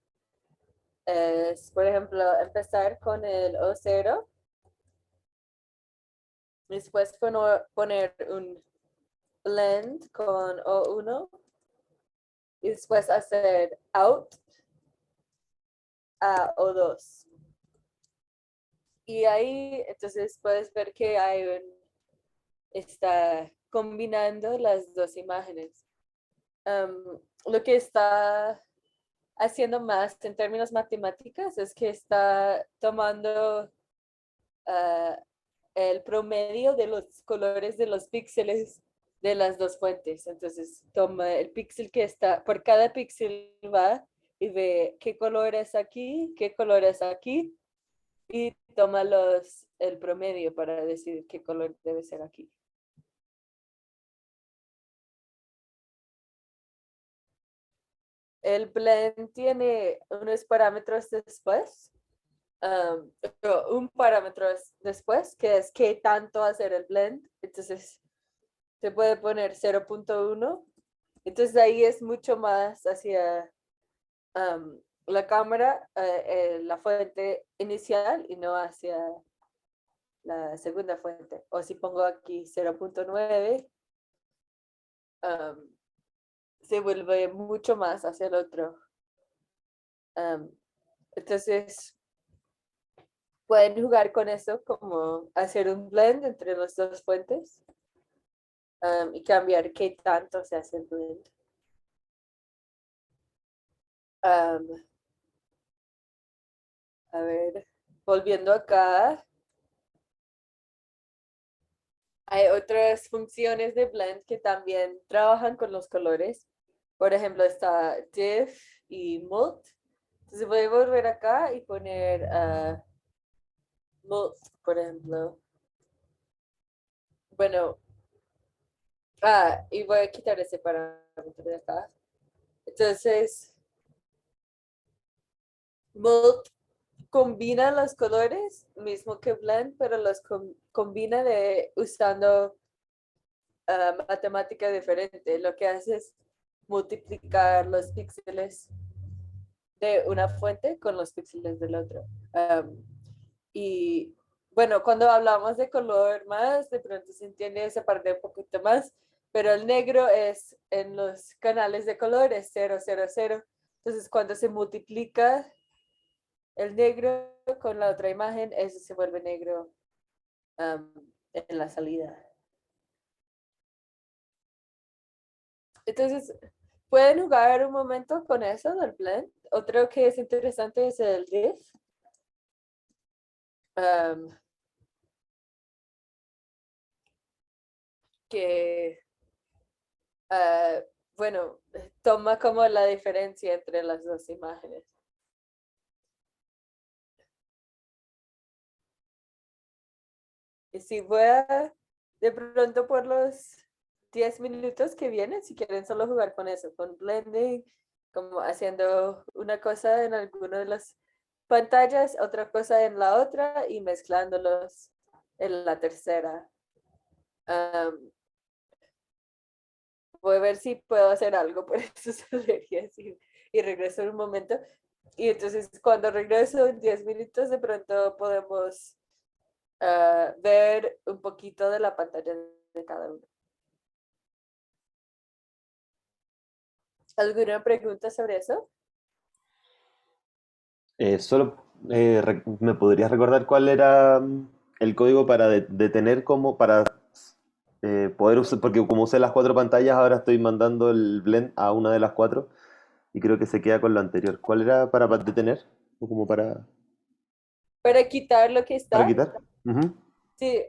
es, por ejemplo, empezar con el O0, después poner un blend con O1 y después hacer out a O2. Y ahí entonces puedes ver que está combinando las dos imágenes. Lo que está haciendo más en términos matemáticos es que está tomando el promedio de los colores de los píxeles de las dos fuentes. Entonces toma el píxel que está, por cada píxel va y ve qué color es aquí, qué color es aquí, y toma el promedio para decir qué color debe ser aquí. El blend tiene unos parámetros después pero un parámetro después, que es qué tanto hacer el blend. Entonces, se puede poner 0.1. Entonces, ahí es mucho más hacia la cámara, la fuente inicial y no hacia la segunda fuente. O si pongo aquí 0.9, se vuelve mucho más hacia el otro. Entonces, pueden jugar con eso, como hacer un blend entre las dos fuentes y cambiar qué tanto se hace el blend. A ver, volviendo acá, hay otras funciones de blend que también trabajan con los colores. Por ejemplo, está diff y mult. Entonces voy a volver acá y poner mult, por ejemplo. Bueno, y voy a quitar ese parámetro de acá. Entonces, mult combina los colores, mismo que blend, pero los combina usando matemática diferente. Lo que hace es multiplicar los píxeles de una fuente con los píxeles del otro. Y bueno, cuando hablamos de color más, de pronto se entiende esa parte un poquito más, pero el negro es en los canales de color, es 0, 0, 0. Entonces, cuando se multiplica el negro con la otra imagen, eso se vuelve negro en la salida. Entonces, pueden jugar un momento con eso del blend. Otro que es interesante es el diff. Que, bueno, toma como la diferencia entre las dos imágenes. Y si voy a, de pronto por los 10 minutos que vienen, si quieren solo jugar con eso, con blending, como haciendo una cosa en alguna de las pantallas, otra cosa en la otra y mezclándolos en la tercera. Voy a ver si puedo hacer algo por esas alergias y regreso en un momento. Y entonces cuando regreso en 10 minutos, de pronto podemos ver un poquito de la pantalla de cada uno. ¿Alguna pregunta sobre eso? Solo me podrías recordar cuál era el código para detener como para poder usar, porque como usé las cuatro pantallas, ahora estoy mandando el blend a una de las cuatro y creo que se queda con lo anterior. ¿Cuál era para detener? ¿O como Para quitar lo que para está. quitar? Ujú. Sí,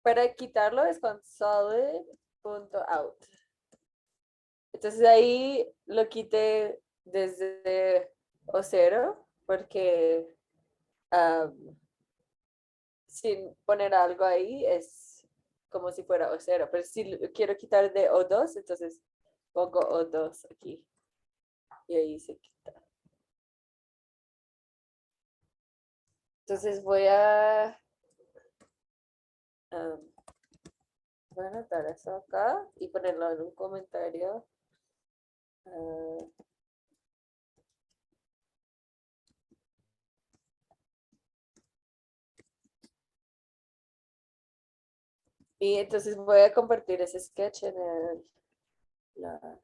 para quitarlo es con solid.out. Entonces ahí lo quité desde O0 porque sin poner algo ahí es como si fuera O0. Pero si lo quiero quitar de O2, entonces pongo O2 aquí y ahí se quita. Entonces voy a anotar eso acá y ponerlo en un comentario. Y entonces voy a compartir ese sketch en la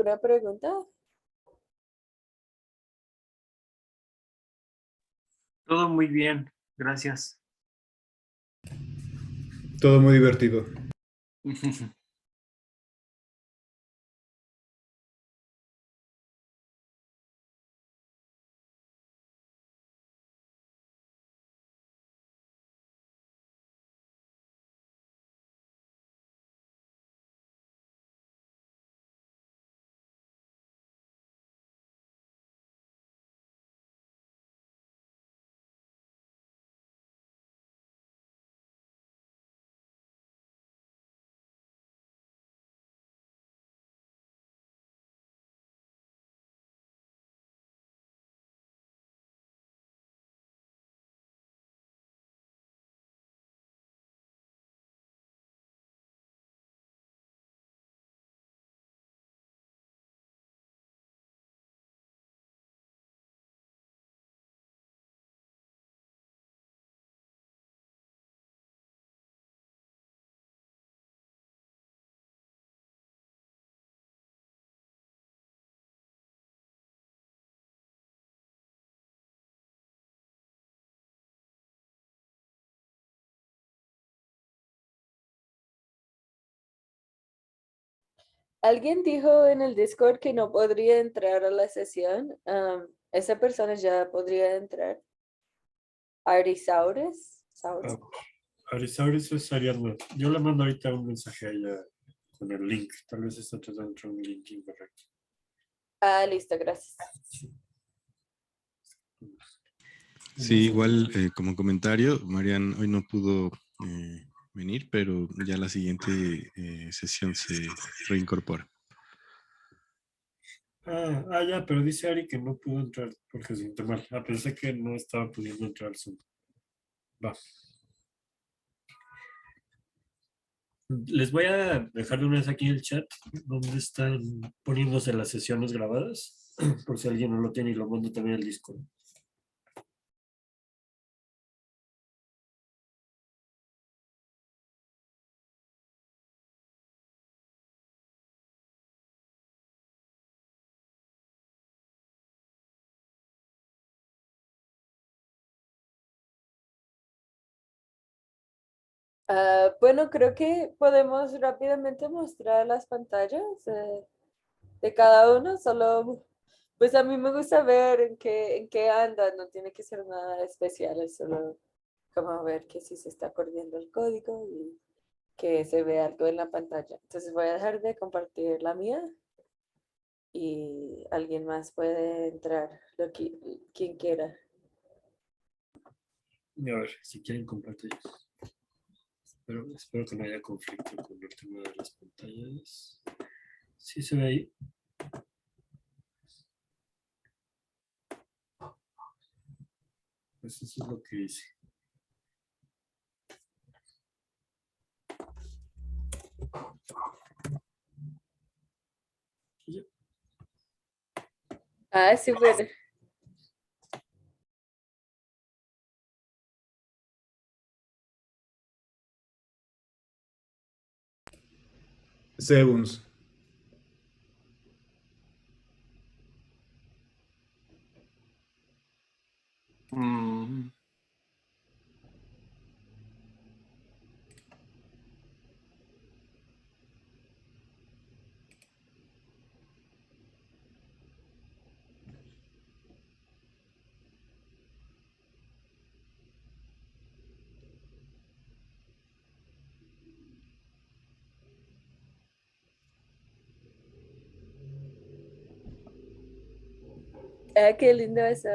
alguna pregunta? Todo muy bien, gracias. Todo muy divertido. Alguien dijo en el Discord que no podría entrar a la sesión. Esa persona ya podría entrar. Arisaures. Saures. Arisauris es Ariadna. Yo le mando ahorita un mensaje a ella con el link. Tal vez está tratando de entrar un link incorrecto. Ah, listo, gracias. Sí, igual como comentario, Marian hoy no pudo venir, pero ya la siguiente sesión se reincorpora. Ya, pero dice Ari que no pudo entrar porque se sintió mal. Pensé que no estaba pudiendo entrar Zoom. Va. Les voy a dejar de una vez aquí en el chat donde están poniéndose las sesiones grabadas, por si alguien no lo tiene y lo mando también al Discord. Bueno, creo que podemos rápidamente mostrar las pantallas de cada uno. Solo, pues a mí me gusta ver en qué anda. No tiene que ser nada especial, es solo como ver que sí se está corriendo el código y que se ve algo en la pantalla. Entonces voy a dejar de compartir la mía y alguien más puede entrar, quien quiera. A ver, si quieren compartir. Espero que no haya conflicto con el tema de las pantallas. Sí se ve ahí. Pues eso es lo que hice. Ah, súper. Sebuns. Mm, Ah, qué lindo eso.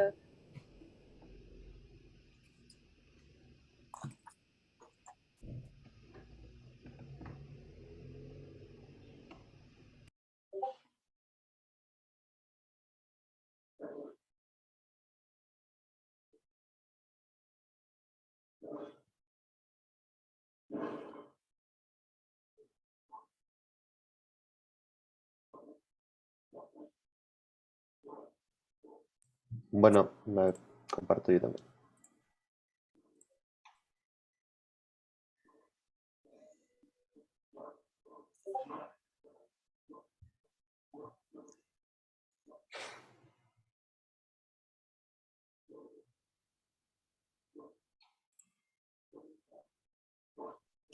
Bueno, me comparto yo también.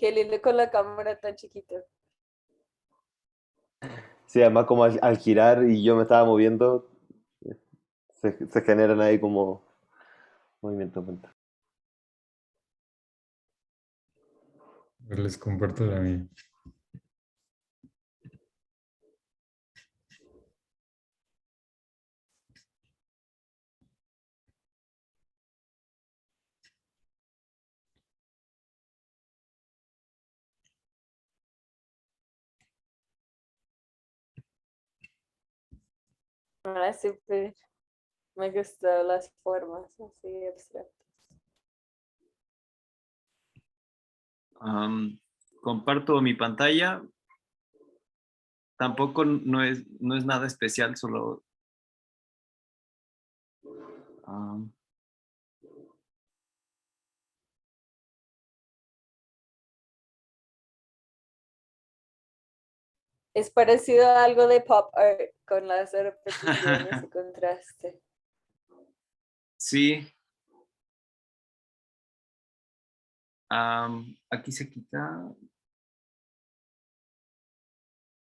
Qué lindo con la cámara tan chiquita. Sí, además como al girar y yo me estaba moviendo, se generan ahí como movimientos mentales. Les comparto la mía. Ah, súper. Me gustan las formas así abstractas. Comparto mi pantalla. Tampoco no es nada especial, solo Es parecido a algo de pop art con las repeticiones y contraste. sí. Aquí se quita.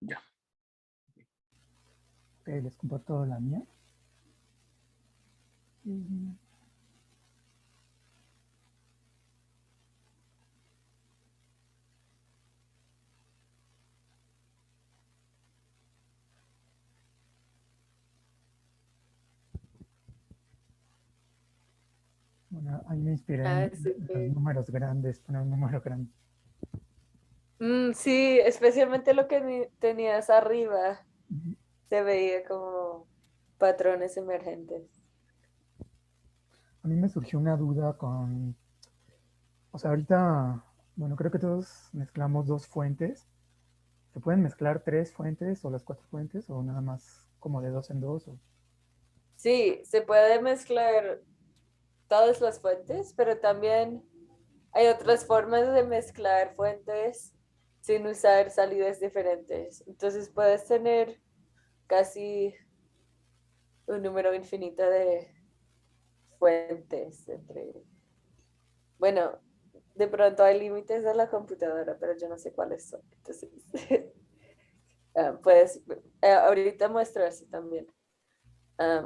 Ya. Ok, les comparto la mía. Bueno, ahí me inspiré Ah, en los súper. números grandes, poner un número grande. Sí, especialmente lo que tenías arriba Ujú. se veía como patrones emergentes. A mí me surgió una duda con, o sea, ahorita, bueno, creo que todos mezclamos dos fuentes. ¿Se pueden mezclar tres fuentes o las cuatro fuentes o nada más como de dos en dos? Sí, se puede mezclar todas las fuentes, pero también hay otras formas de mezclar fuentes sin usar salidas diferentes. Entonces puedes tener casi un número infinito de fuentes entre... Bueno, de pronto hay límites de la computadora, pero yo no sé cuáles son. Entonces, puedes ahorita muestro eso también.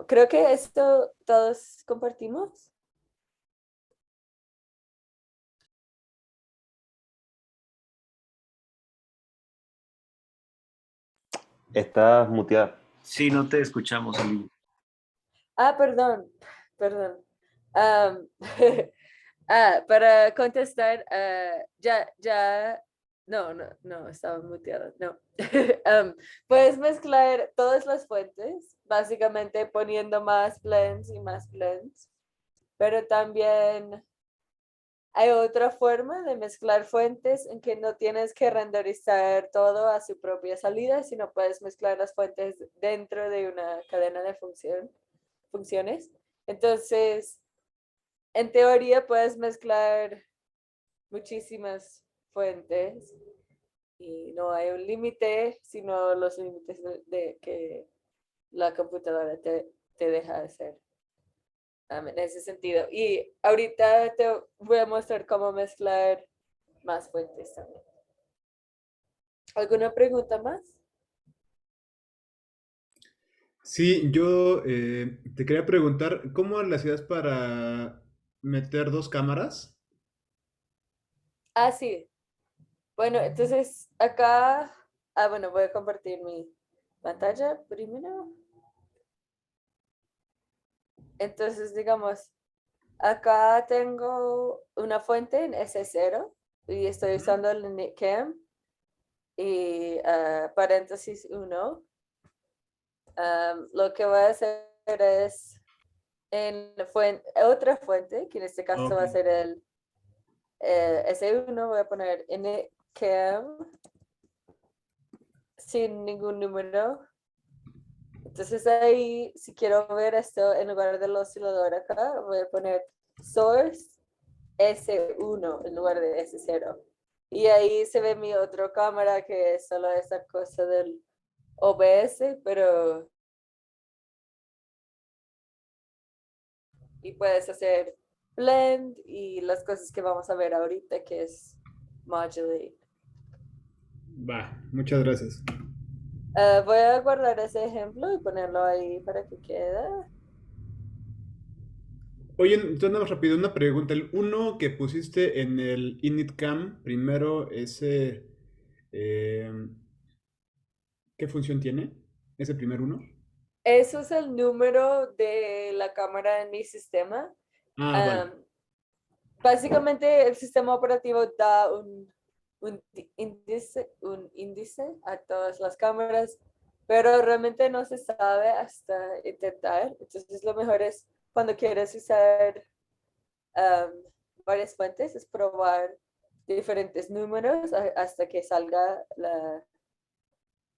Creo que esto todos compartimos. Estás muteada. Sí, no te escuchamos, Olivia. Perdón, perdón. Am, para contestar, no, estaba muteada, no. Puedes mezclar todas las fuentes, básicamente poniendo más blends y más blends, pero también hay otra forma de mezclar fuentes en que no tienes que renderizar todo a su propia salida, sino puedes mezclar las fuentes dentro de una cadena de funciones. Entonces, en teoría puedes mezclar muchísimas fuentes y no hay un límite, sino los límites de que la computadora te deja hacer en ese sentido. Y ahorita te voy a mostrar cómo mezclar más fuentes también. ¿Alguna pregunta más? Sí, yo te quería preguntar, ¿cómo le hacías para meter dos cámaras? Sí. Bueno, entonces acá, bueno, voy a compartir mi pantalla primero. Entonces, digamos, acá tengo una fuente en S0 y estoy usando el NitCam y paréntesis 1. Lo que voy a hacer es en otra fuente, que en este caso Ok. va a ser el S1, voy a poner NitCam sin ningún número. Entonces ahí, si quiero ver esto en lugar del oscilador acá, voy a poner source S1 en lugar de S0. Y ahí se ve mi otra cámara que es solo esa cosa del OBS, pero... Y puedes hacer blend y las cosas que vamos a ver ahorita, que es modulate. Va, muchas gracias. Voy a guardar ese ejemplo y ponerlo ahí para que quede. Oye, entonces nada más rápido, una pregunta. El uno que pusiste en el initcam, primero ese, eh, ¿qué función tiene? Ese primer uno. Eso es el número de la cámara en mi sistema. Ah, vale. Básicamente el sistema operativo da un índice a todas las cámaras, pero realmente no se sabe hasta intentar. Entonces lo mejor es cuando quieres usar varias fuentes, es probar diferentes números hasta que salga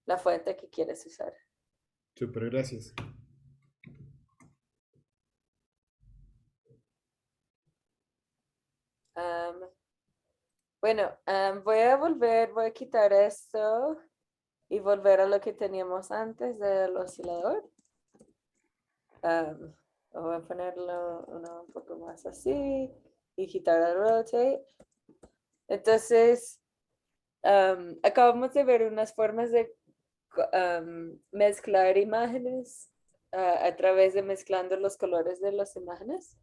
la fuente que quieres usar. Súper, gracias. Bueno, voy a quitar esto y volver a lo que teníamos antes del oscilador. Voy a ponerlo un poco más así y quitar el rotate. Entonces, acabamos de ver unas formas de mezclar imágenes a través de mezclando los colores de las imágenes.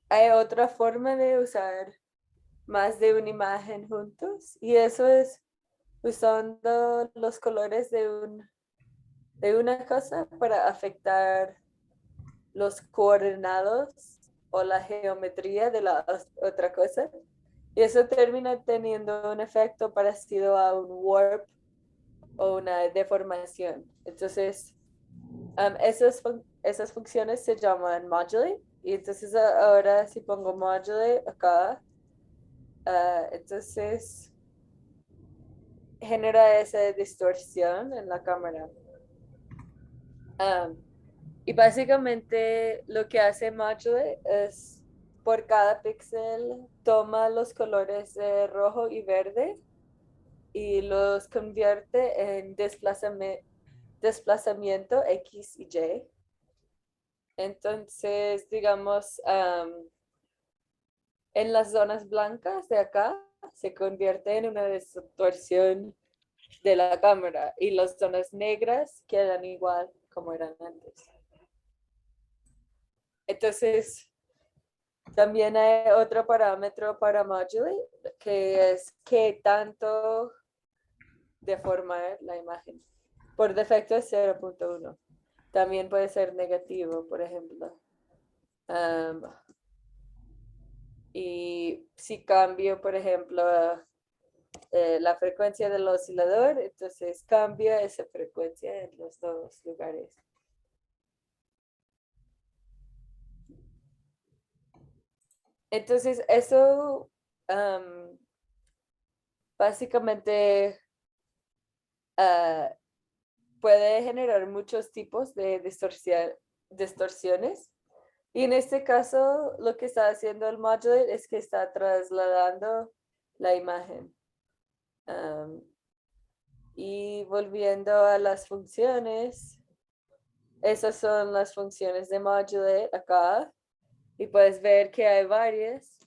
Hay otra forma de usar más de una imagen juntos y eso es usando los colores de una cosa para afectar los coordenados o la geometría de la otra cosa. Y eso termina teniendo un efecto parecido a un warp o una deformación. Entonces, esas funciones se llaman modulate. Y entonces ahora si pongo modulate acá, entonces genera esa distorsión en la cámara. Y básicamente lo que hace modulate es por cada píxel toma los colores de rojo y verde y los convierte en desplazamiento X y Y. Entonces, digamos, en las zonas blancas de acá se convierte en una distorsión de la cámara y las zonas negras quedan igual como eran antes. Entonces, también hay otro parámetro para modulate que es qué tanto deformar la imagen. Por defecto es 0.1. También puede ser negativo, por ejemplo. Y si cambio, por ejemplo, la frecuencia del oscilador, entonces cambia esa frecuencia en los dos lugares. Entonces, eso básicamente puede generar muchos tipos de distorsiones. Y en este caso, lo que está haciendo el modulate es que está trasladando la imagen. Y volviendo a las funciones, esas son las funciones de modulate acá. Y puedes ver que hay varias.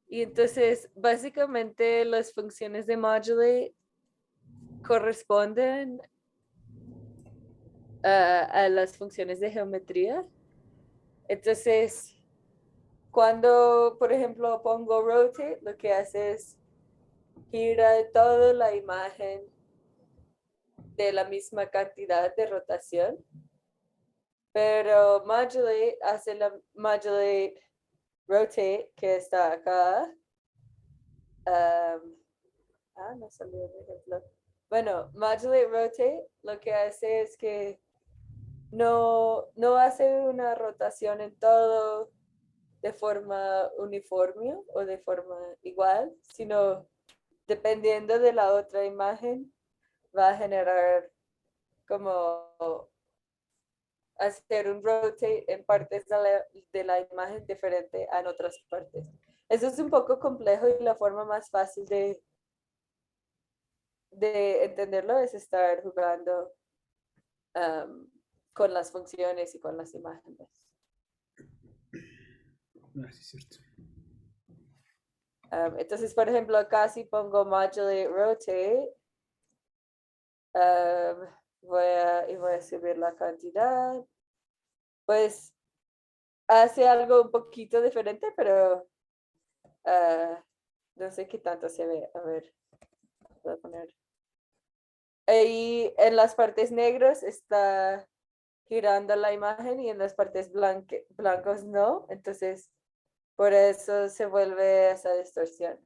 Y entonces, básicamente, las funciones de modulate corresponden a las funciones de geometría. Entonces, cuando, por ejemplo, pongo rotate, lo que hace es gira toda la imagen de la misma cantidad de rotación. Pero modulate hace la modulate rotate que está acá. No salió el ejemplo. Bueno, modulate rotate lo que hace es que no hace una rotación en todo de forma uniforme o de forma igual, sino dependiendo de la otra imagen, va a generar como hacer un rotate en partes de la imagen diferente a en otras partes. Eso es un poco complejo y la forma más fácil de entenderlo es estar jugando con las funciones y con las imágenes. Ah, sí, es cierto. Entonces, por ejemplo, acá si pongo modulate rotate, voy a subir la cantidad. Pues hace algo un poquito diferente, pero no sé qué tanto se ve. A ver, voy a poner. Ahí en las partes negras está girando la imagen y en las partes blancos no. Entonces, por eso se vuelve esa distorsión.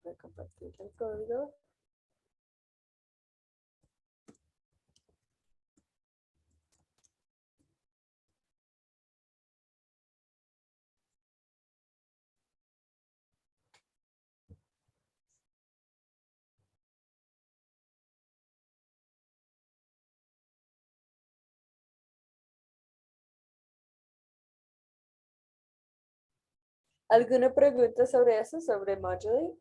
Voy a compartir el código. ¿Alguna pregunta sobre eso, sobre modulate?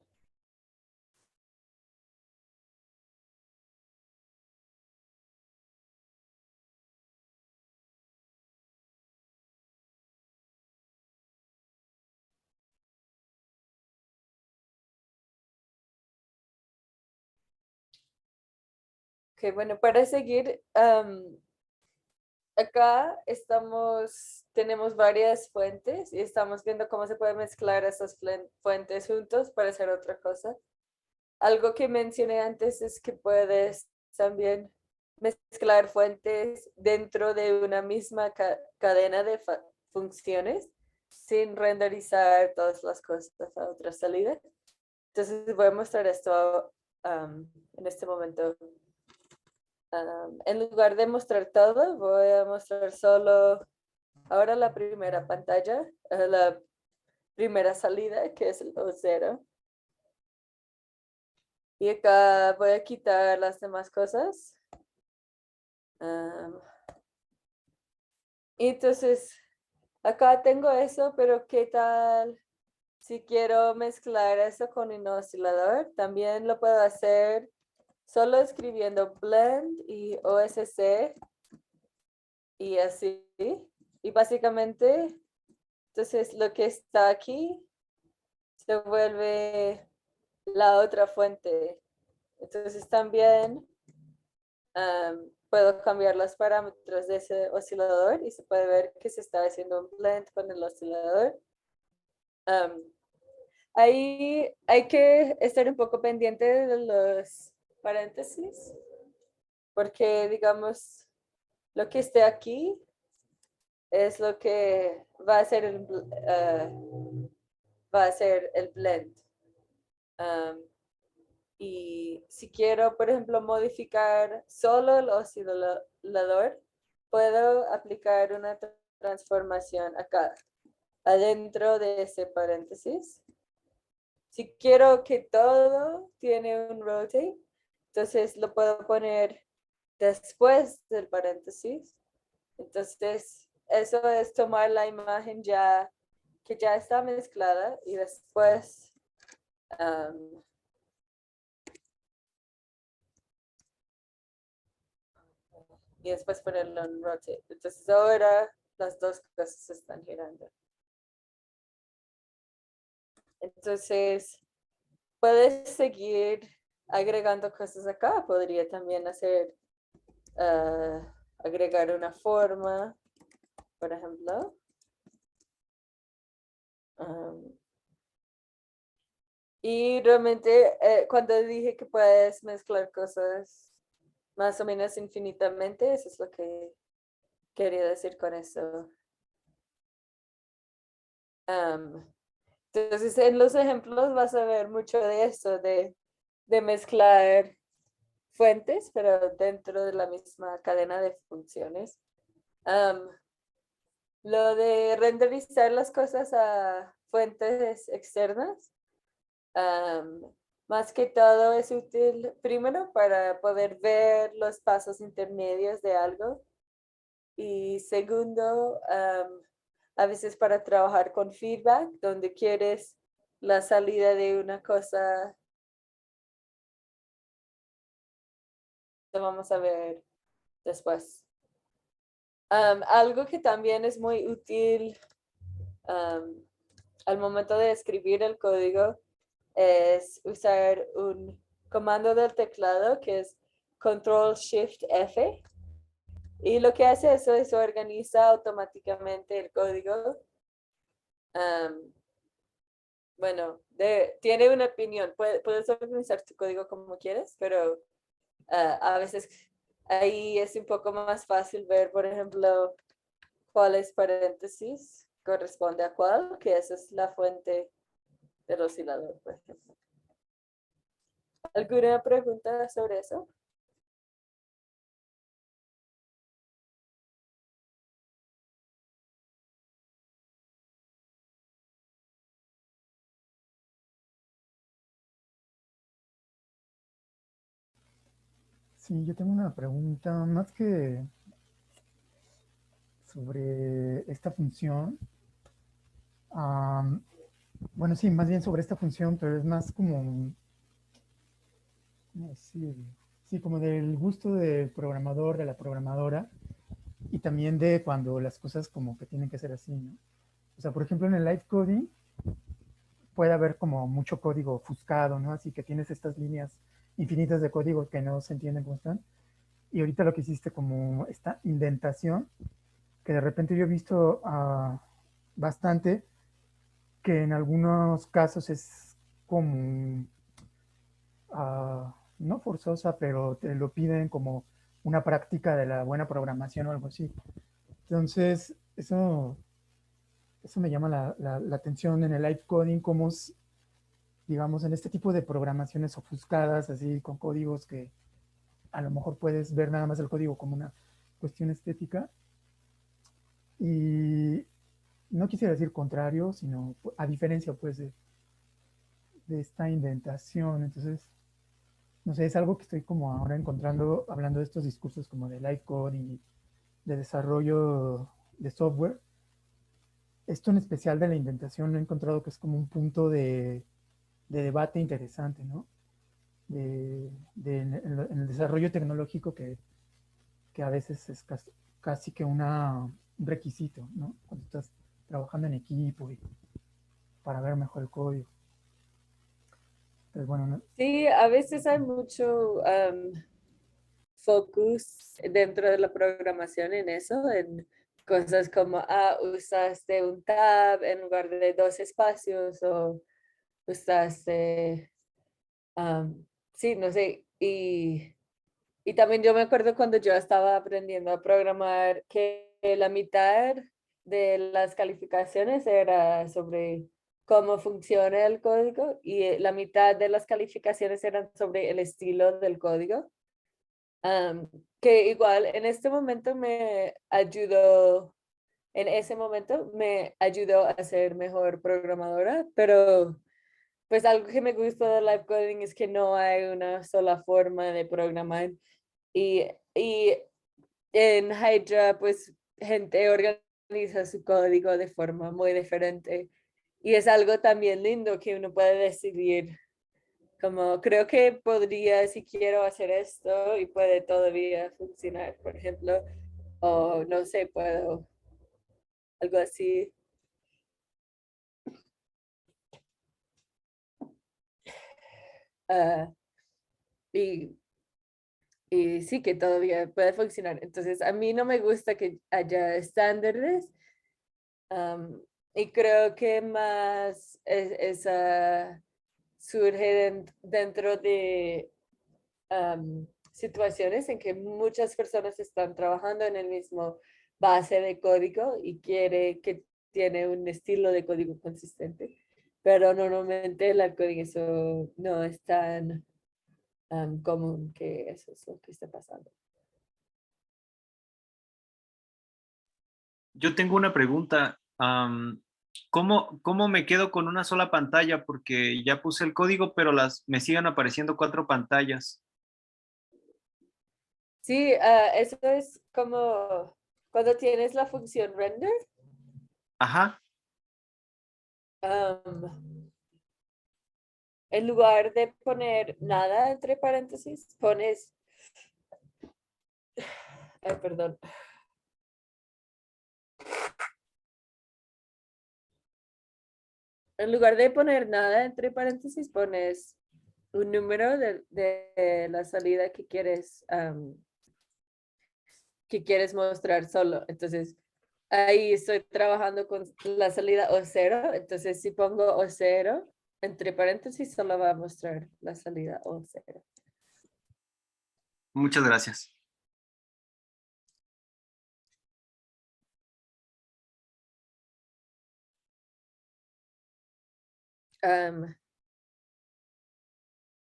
Ok, bueno, para seguir, acá tenemos varias fuentes y estamos viendo cómo se puede mezclar esas fuentes juntos para hacer otra cosa. Algo que mencioné antes es que puedes también mezclar fuentes dentro de una misma cadena de funciones sin renderizar todas las cosas a otra salida. Entonces voy a mostrar esto en este momento. En lugar de mostrar todo, voy a mostrar solo ahora la primera pantalla, la primera salida, que es el O0. Y acá voy a quitar las demás cosas. Y entonces, acá tengo eso, pero ¿qué tal si quiero mezclar eso con un oscilador? También lo puedo hacer solo escribiendo blend y OSC y así. Y básicamente, entonces lo que está aquí se vuelve la otra fuente. Entonces también puedo cambiar los parámetros de ese oscilador y se puede ver que se está haciendo un blend con el oscilador. Ahí hay que estar un poco pendiente de los paréntesis, porque digamos, lo que esté aquí es lo que va a ser el blend. Y si quiero, por ejemplo, modificar solo el oscilador, puedo aplicar una transformación acá, adentro de ese paréntesis. Si quiero que todo tiene un rotate, entonces lo puedo poner después del paréntesis. Entonces, eso es tomar la imagen que ya está mezclada y después ponerlo en rotate. Entonces ahora las dos cosas están girando. Entonces, puedes seguir agregando cosas acá. Podría también agregar una forma, por ejemplo. Y realmente cuando dije que puedes mezclar cosas más o menos infinitamente, eso es lo que quería decir con eso. Entonces, en los ejemplos vas a ver mucho de eso, de mezclar fuentes, pero dentro de la misma cadena de funciones. Lo de renderizar las cosas a fuentes externas, más que todo es útil primero para poder ver los pasos intermedios de algo y segundo, a veces para trabajar con feedback, donde quieres la salida de una cosa, vamos a ver después. Algo que también es muy útil al momento de escribir el código es usar un comando del teclado que es Control-Shift-F. Y lo que hace eso es organiza automáticamente el código. Bueno, tiene una opinión. Puedes organizar tu código como quieres, pero a veces ahí es un poco más fácil ver, por ejemplo, cuáles paréntesis corresponde a cuál, que esa es la fuente del oscilador, por ejemplo. ¿Alguna pregunta sobre eso? Sí, yo tengo una pregunta más que sobre esta función. Bueno, sí, más bien sobre esta función, pero es más como, ¿cómo decir? Sí, como del gusto del programador, de la programadora, y también de cuando las cosas como que tienen que ser así, ¿no? O sea, por ejemplo, en el live coding puede haber como mucho código ofuscado, ¿no? Así que tienes estas líneas infinitas de código que no se entienden cómo están. Y ahorita lo que hiciste como esta indentación, que de repente yo he visto bastante, que en algunos casos es como, no forzosa, pero te lo piden como una práctica de la buena programación o algo así. Entonces, eso me llama la atención en el live coding, como digamos, en este tipo de programaciones ofuscadas, así con códigos que a lo mejor puedes ver nada más el código como una cuestión estética. Y no quisiera decir contrario, sino a diferencia pues de esta indentación. Entonces, no sé, es algo que estoy como ahora encontrando, hablando de estos discursos como de live coding y de desarrollo de software. Esto en especial de la indentación lo he encontrado que es como un punto de debate interesante, ¿no? En el desarrollo tecnológico que a veces es casi que un requisito, ¿no? Cuando estás trabajando en equipo y para ver mejor el código. Entonces, bueno, ¿no? Sí, a veces hay mucho focus dentro de la programación en eso, en cosas como, usaste un tab en lugar de dos espacios o usaste, sí, no sé, y también yo me acuerdo cuando yo estaba aprendiendo a programar que la mitad de las calificaciones era sobre cómo funciona el código y la mitad de las calificaciones eran sobre el estilo del código. Que igual en este momento en ese momento me ayudó a ser mejor programadora, pero pues algo que me gusta del live coding es que no hay una sola forma de programar y en Hydra pues gente organiza su código de forma muy diferente y es algo también lindo que uno puede decidir como creo que podría, si quiero hacer esto y puede todavía funcionar, por ejemplo, o no sé, puedo, algo así. ah, y, y sí que todavía puede funcionar. Entonces, a mí no me gusta que haya estándares y creo que más esa surge dentro de situaciones en que muchas personas están trabajando en el mismo base de código y quiere que tiene un estilo de código consistente, pero normalmente el código eso no es tan común que eso es lo que está pasando. Yo tengo una pregunta. ¿Cómo me quedo con una sola pantalla? Porque ya puse el código, pero me siguen apareciendo 4 pantallas. Sí, eso es como cuando tienes la función render. Ajá. En lugar de poner nada entre paréntesis, pones Ay, perdón. En lugar de poner nada entre paréntesis, pones un número de la salida que quieres mostrar solo. Entonces, ahí estoy trabajando con la salida O0. Entonces, si pongo O0, entre paréntesis, solo va a mostrar la salida O0. Muchas gracias.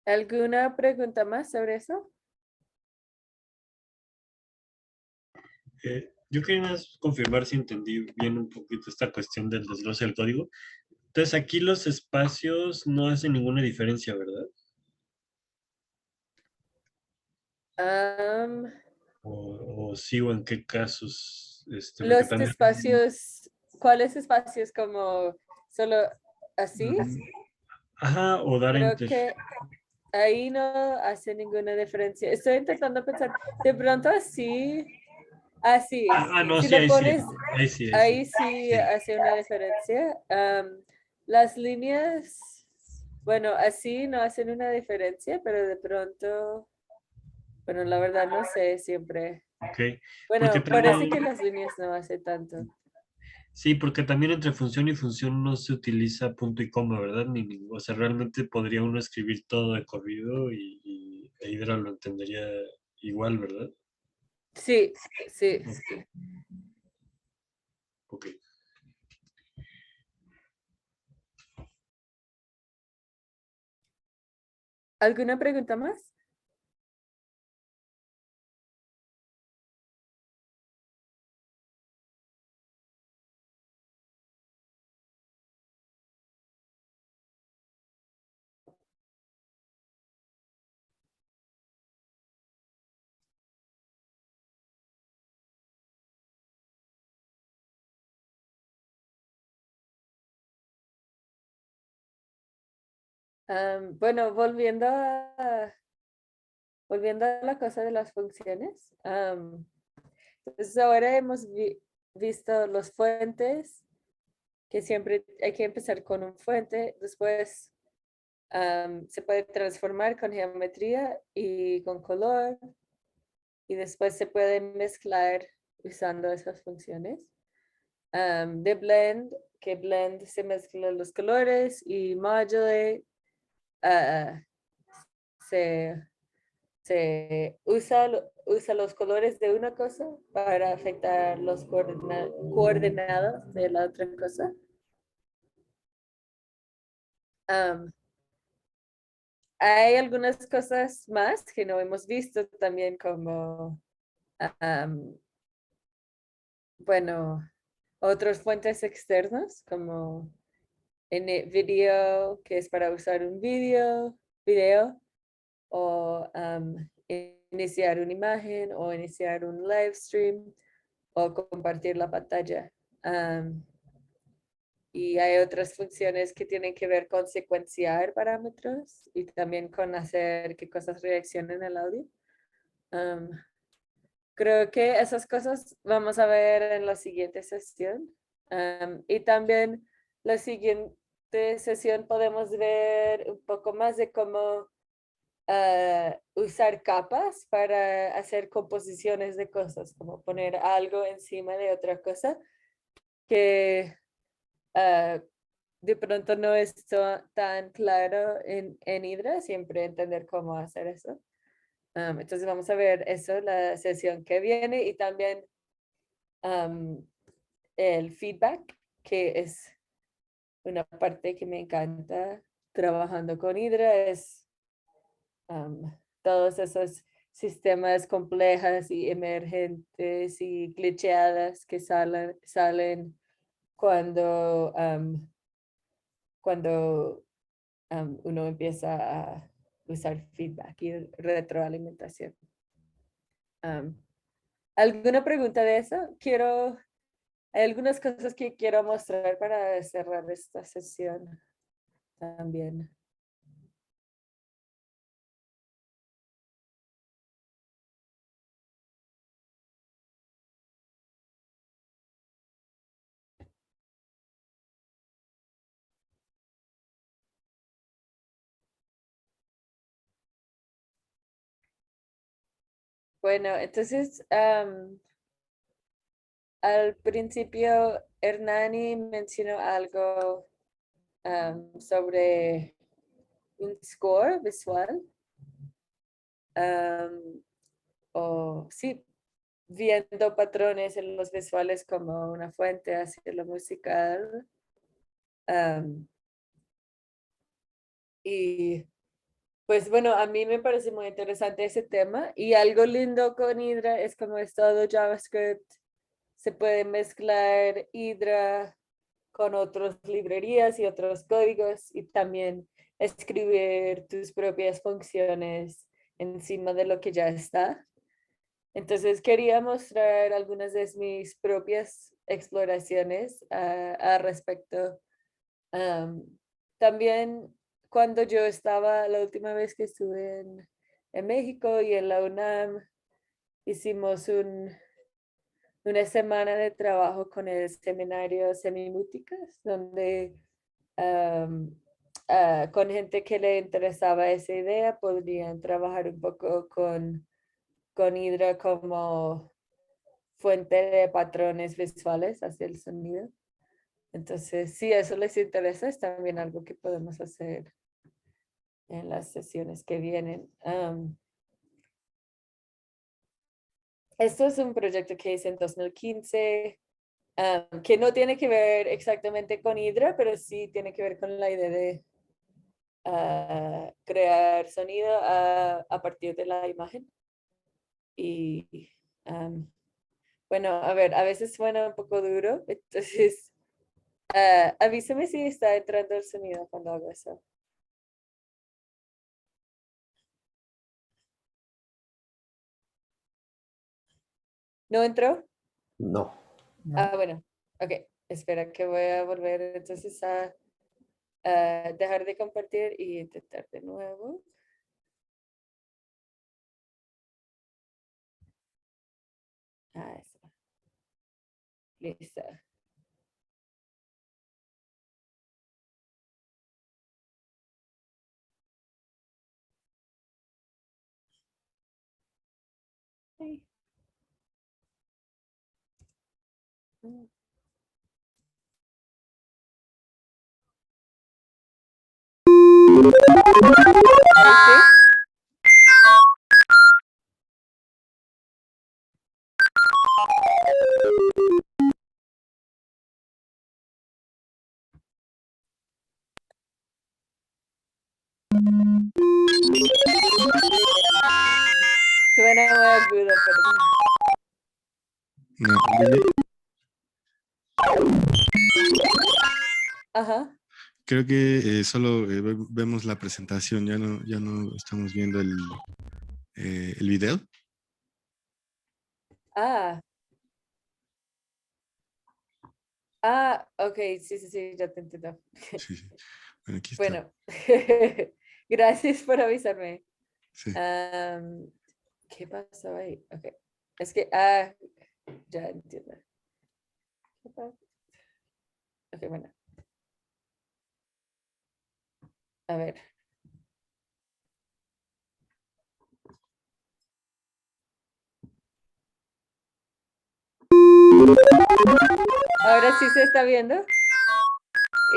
¿Alguna pregunta más sobre eso? Yo quería nada más confirmar si entendí bien un poquito esta cuestión del desglose del código. Entonces aquí los espacios no hacen ninguna diferencia, ¿verdad? Am, O sí, o en qué casos. Porque los también. espacios, ¿cuáles espacios como solo así? Ajá, o dar Creo enter. que ahí no hace ninguna diferencia. Estoy intentando pensar, de pronto así, así, No, si sí, lo ahí sí. pones, Ahí sí, ahí sí. ahí sí Sí. hace una diferencia. Las líneas, bueno, así no hacen una diferencia, pero de pronto, bueno, la verdad no sé siempre. Ok. Bueno, Porque parece también. que las líneas no hace tanto. Sí, porque también entre función y función no se utiliza punto y coma, ¿verdad? O sea, realmente podría uno escribir todo de corrido y Hydra lo entendería igual, ¿verdad? Sí, sí. Ok. ¿Alguna pregunta más? Bueno, volviendo a la cosa de las funciones. Entonces ahora hemos visto los fuentes, que siempre hay que empezar con un fuente, después se puede transformar con geometría y con color, y después se puede mezclar usando esas funciones. De blend, que blend se mezclan los colores, y modulate ah, se usa los colores de una cosa para afectar los coordenadas de la otra cosa. Hay algunas cosas más que no hemos visto también, como, bueno, otras fuentes externas como en el video, que es para usar un video, o iniciar una imagen, o iniciar un live stream, o compartir la pantalla. Y hay otras funciones que tienen que ver con secuenciar parámetros y también con hacer que cosas reaccionen al audio. Creo que esas cosas vamos a ver en la siguiente sesión. Y también la siguiente sesión podemos ver un poco más de cómo usar capas para hacer composiciones de cosas, como poner algo encima de otra cosa que de pronto no es tan claro en Hydra, siempre entender cómo hacer eso. Entonces vamos a ver eso la sesión que viene, y también el feedback, que es una parte que me encanta trabajando con Hydra, es todos esos sistemas complejos y emergentes y glitcheadas que salen cuando, cuando uno empieza a usar feedback y retroalimentación. ¿Alguna pregunta de eso? Hay algunas cosas que quiero mostrar para cerrar esta sesión también. Bueno, entonces al principio Hernani mencionó algo sobre un score visual. O sí, viendo patrones en los visuales como una fuente hacia lo musical. Y pues bueno, a mí me parece muy interesante ese tema y algo lindo con Hydra es como es todo JavaScript, se puede mezclar Hydra con otras librerías y otros códigos y también escribir tus propias funciones encima de lo que ya está. Entonces quería mostrar algunas de mis propias exploraciones a respecto. También cuando yo estaba, la última vez que estuve en México y en la UNAM, hicimos una semana de trabajo con el seminario Semimúticas, donde con gente que le interesaba esa idea podrían trabajar un poco con Hydra como fuente de patrones visuales hacia el sonido. Entonces, si eso les interesa, es también algo que podemos hacer en las sesiones que vienen. Esto es un proyecto que hice en 2015, que no tiene que ver exactamente con Hydra, pero sí tiene que ver con la idea de crear sonido a partir de la imagen. Y bueno, a ver, a veces suena un poco duro, entonces avísame si está entrando el sonido cuando hago eso. ¿No entró? No. ¿no? Bueno, ok. Espera que voy a volver entonces a dejar de compartir y intentar de nuevo. Eso. Listo. Ay. Ahí sí. Suena muy agudo, pero No, Lili, ajá. creo que solo vemos la presentación, ya no estamos viendo el video. Ok, sí, ya te entiendo. Sí, sí. Bueno, aquí está. Bueno, gracias por avisarme. Sí. ¿Qué pasó ahí? Ok, es que, ya entiendo. ¿Qué pasó? Ok, bueno. A ver. Ahora sí se está viendo.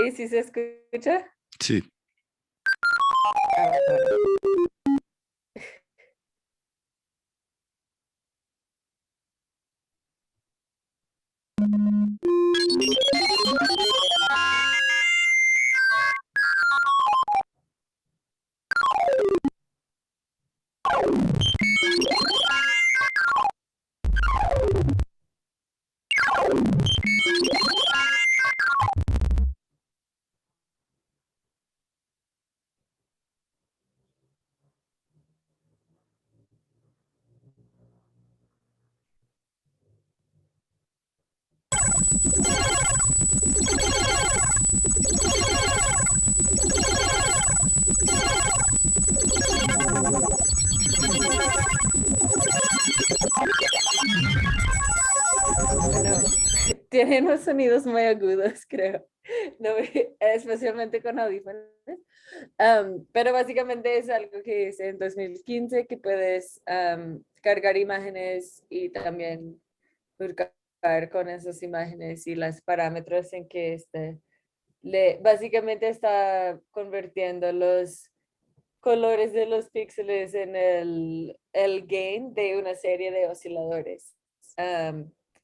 ¿Y si se escucha? Sí. Bueno. Bueno, tenemos sonidos muy agudos, creo, no, especialmente con audífonos. Pero básicamente es algo que hice en 2015, que puedes cargar imágenes y también buscar con esas imágenes y los parámetros en que básicamente está convirtiendo los colores de los píxeles en el gain de una serie de osciladores.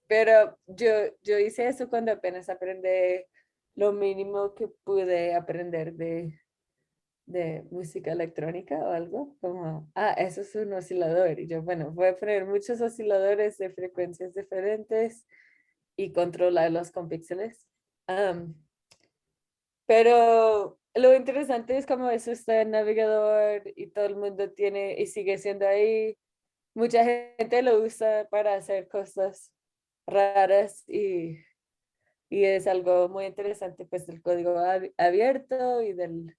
Pero yo hice eso cuando apenas aprendí lo mínimo que pude aprender de música electrónica o algo, como, eso es un oscilador. Y yo, bueno, voy a poner muchos osciladores de frecuencias diferentes y controlarlos con píxeles. Pero lo interesante es como eso está en navegador y todo el mundo tiene y sigue siendo ahí. Mucha gente lo usa para hacer cosas raras y es algo muy interesante pues del código abierto y del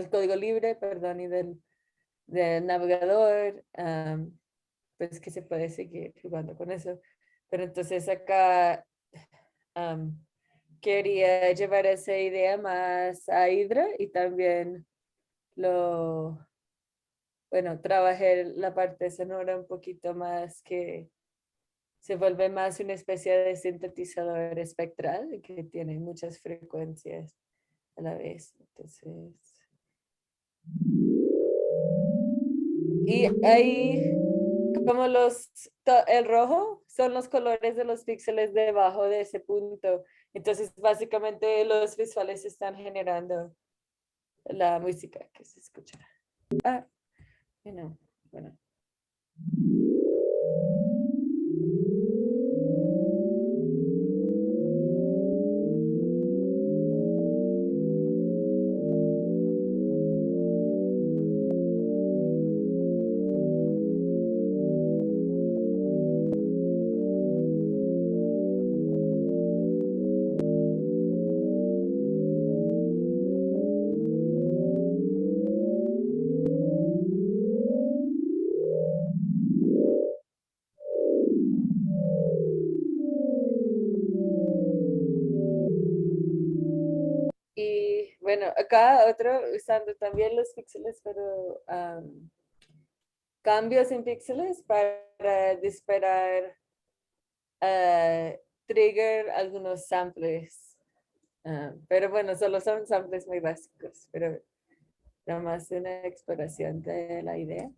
código libre, perdón, y del navegador, pues que se puede seguir jugando con eso. Pero entonces acá quería llevar esa idea más a Hydra y también trabajé la parte sonora un poquito más, que se vuelve más una especie de sintetizador espectral que tiene muchas frecuencias a la vez. Entonces, y ahí como el rojo son los colores de los píxeles debajo de ese punto. Entonces, básicamente los visuales están generando la música que se escucha. Bueno. Y bueno, acá otro usando también los píxeles, pero cambios en píxeles para disparar, trigger algunos samples. Pero bueno, solo son samples muy básicos, pero nada más una exploración de la idea.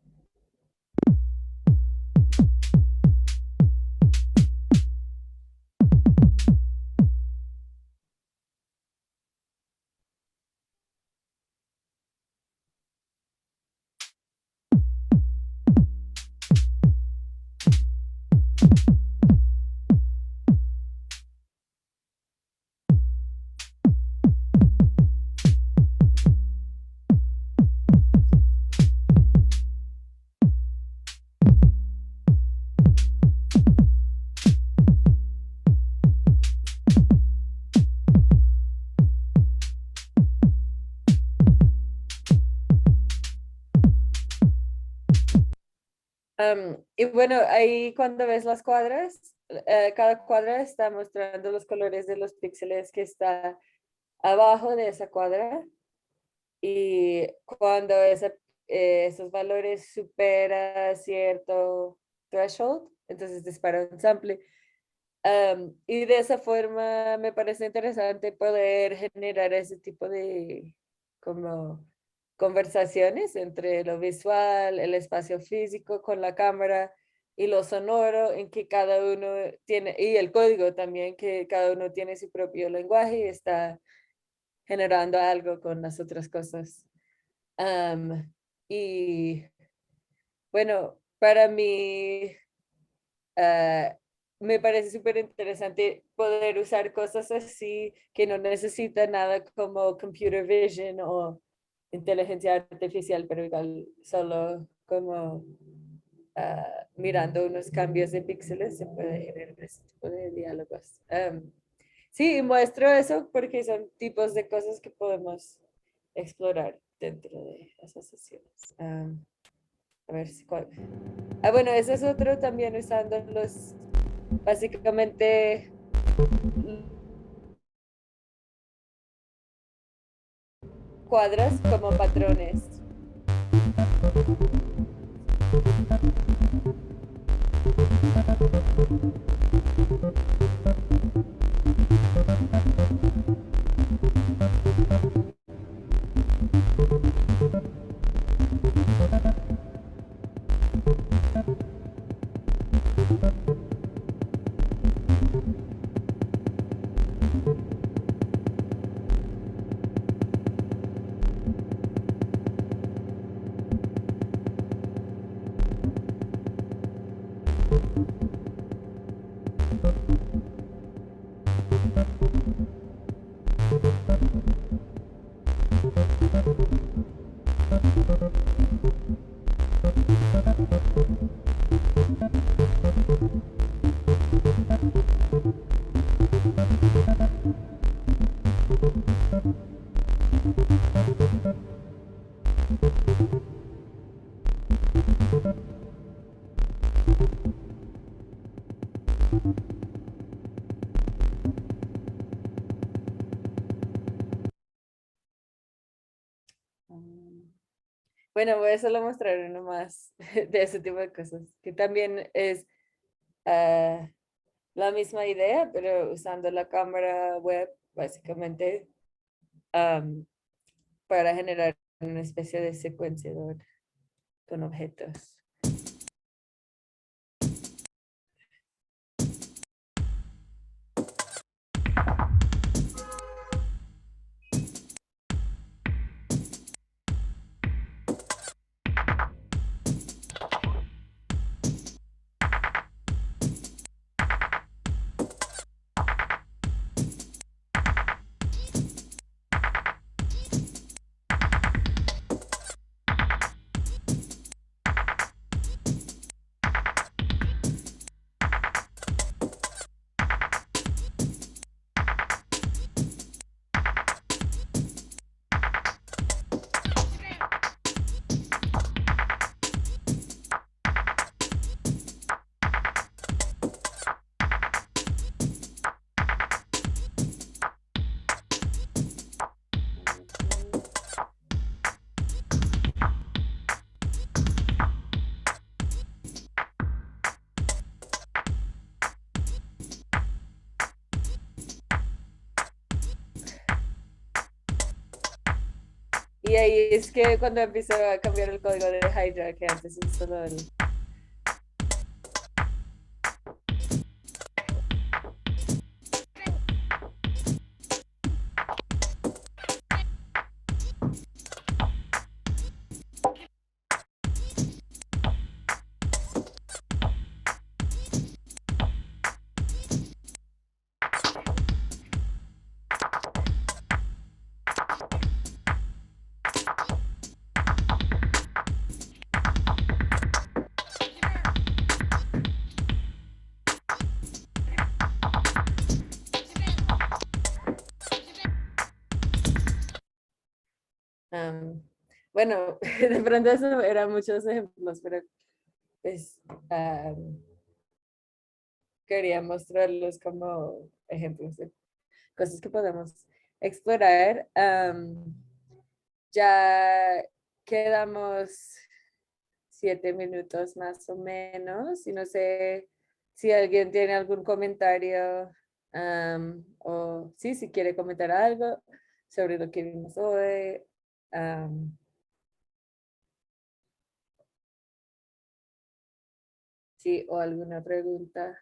Y bueno, ahí cuando ves las cuadras, cada cuadra está mostrando los colores de los píxeles que está abajo de esa cuadra. Y cuando esos valores supera cierto threshold, entonces dispara un sample. Y de esa forma me parece interesante poder generar ese tipo de como conversaciones entre lo visual, el espacio físico con la cámara y lo sonoro, en que cada uno tiene, y el código también, que cada uno tiene su propio lenguaje y está generando algo con las otras cosas. Y bueno, para mí me parece súper interesante poder usar cosas así que no necesitan nada como computer vision o inteligencia artificial, pero igual solo como mirando unos cambios de píxeles se puede generar ese tipo de diálogos. Sí, muestro eso porque son tipos de cosas que podemos explorar dentro de esas sesiones. A ver si cuál. Bueno, ese es otro también usando básicamente cuadros como patrones. Bueno, voy a solo mostrar uno más de ese tipo de cosas, que también es la misma idea, pero usando la cámara web, básicamente, para generar una especie de secuenciador con objetos. Y ahí es que cuando empiezo a cambiar el código de Hydra, que antes es solo el... Bueno, de pronto eso eran muchos ejemplos, pero pues quería mostrarlos como ejemplos de cosas que podemos explorar. Ya quedamos 7 minutos más o menos y no sé si alguien tiene algún comentario o sí, si quiere comentar algo sobre lo que vimos hoy. Sí, o alguna pregunta.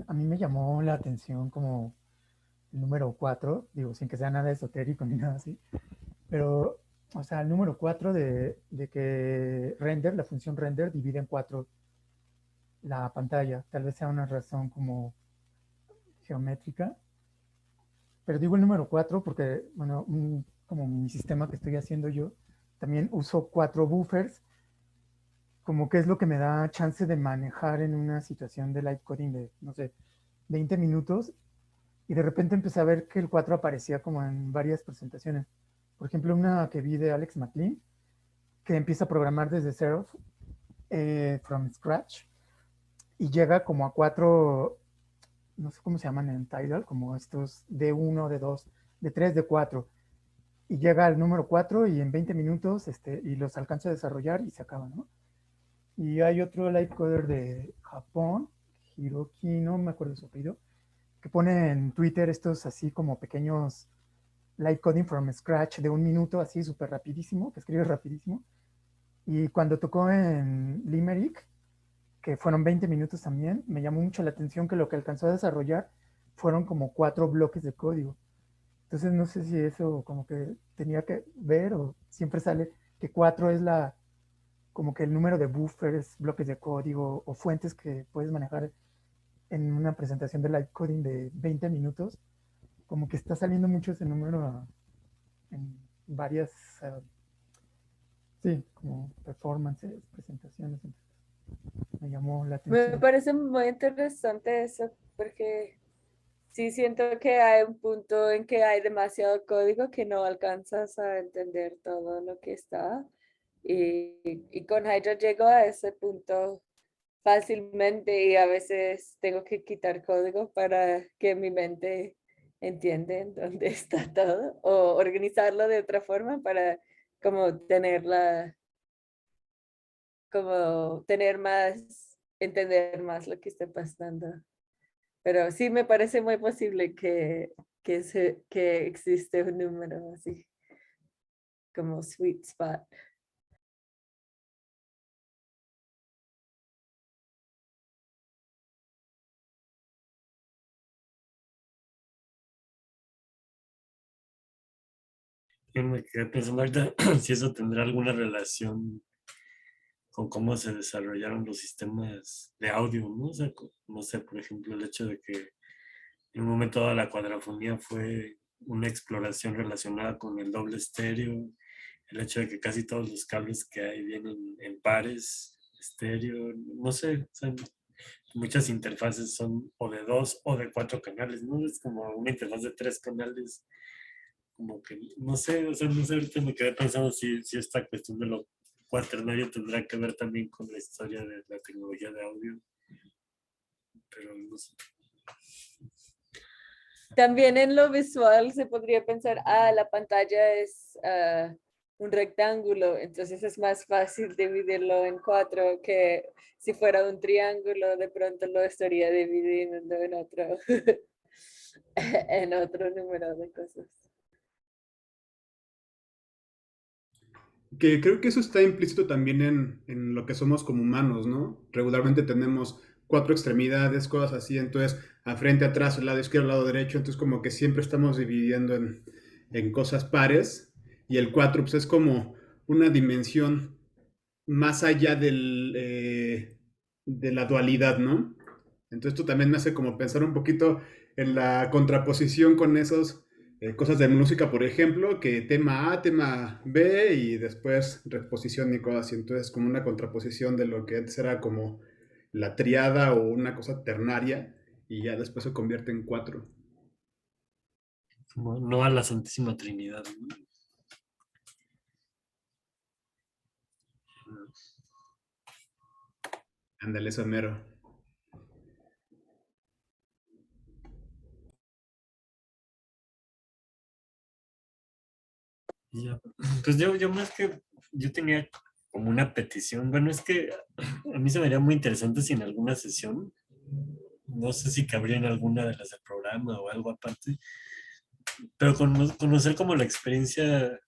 A mí me llamó la atención como el número 4, digo, sin que sea nada esotérico ni nada así, pero, o sea, el número 4 de que render, la función render, divide en 4 la pantalla. Tal vez sea una razón como geométrica, pero digo el número 4 porque, bueno, como mi sistema que estoy haciendo yo, también uso 4 buffers, como que es lo que me da chance de manejar en una situación de live coding de, no sé, 20 minutos y de repente empecé a ver que el 4 aparecía como en varias presentaciones. Por ejemplo, una que vi de Alex McLean, que empieza a programar desde cero, from scratch, y llega como a 4, no sé cómo se llaman en Tidal, como estos de 1, de 2, de 3, de 4. Y llega al número 4 y en 20 minutos y los alcanza a desarrollar y se acaba, ¿no? Y hay otro live coder de Japón, Hiroki, no me acuerdo su apellido, que pone en Twitter estos así como pequeños live coding from scratch de 1 minuto, así súper rapidísimo, que escribe rapidísimo. Y cuando tocó en Limerick, que fueron 20 minutos también, me llamó mucho la atención que lo que alcanzó a desarrollar fueron como 4 bloques de código. Entonces no sé si eso como que tenía que ver o siempre sale que 4 es como que el número de buffers, bloques de código o fuentes que puedes manejar en una presentación de live coding de 20 minutos, como que está saliendo mucho ese número en varias, sí, como performances, presentaciones. Me llamó la Me atención. parece muy interesante eso, porque sí siento que hay un punto en que hay demasiado código que no alcanzas a entender todo lo que está. Y con Hydra llego a ese punto fácilmente y a veces tengo que quitar código para que mi mente entienda en dónde está todo o organizarlo de otra forma para como como tener más, entender más lo que está pasando. Pero sí me parece muy posible que existe un número así como sweet spot. Yo me quedé pensando ahorita si eso tendrá alguna relación con cómo se desarrollaron los sistemas de audio, ¿no? O sea, no sé, por ejemplo, el hecho de que en un momento dado la cuadrafonía fue una exploración relacionada con el doble estéreo, el hecho de que casi todos los cables que hay vienen en pares, estéreo, no sé, o sea, muchas interfaces son o de 2 o de 4 canales, ¿no? Es como una interfaz de 3 canales, como que, no sé, o sea, no sé, ahorita me quedé pensando si esta cuestión de lo cuaternario tendrá que ver también con la historia de la tecnología de audio, pero no sé. También en lo visual se podría pensar, la pantalla es un rectángulo, entonces es más fácil dividirlo en 4 que si fuera un triángulo, de pronto lo estaría dividiendo en otro, en otro número de cosas. Que creo que eso está implícito también en lo que somos como humanos, ¿no? Regularmente tenemos 4 extremidades, cosas así, entonces a frente, atrás, al lado izquierdo, al lado derecho, entonces como que siempre estamos dividiendo en cosas pares y el 4 pues es como una dimensión más allá de la dualidad, ¿no? Entonces esto también me hace como pensar un poquito en la contraposición con esos cosas de música, por ejemplo, que tema A, tema B y después reposición y cosas así. Entonces como una contraposición de lo que antes era como la triada o una cosa ternaria y ya después se convierte en 4. Como no a la Santísima Trinidad, ¿no? Ándale, eso mero. Ya. Pues yo más que, yo tenía como una petición, bueno, es que a mí se me haría muy interesante si en alguna sesión, no sé si cabría en alguna de las del programa o algo aparte, pero conocer como la experiencia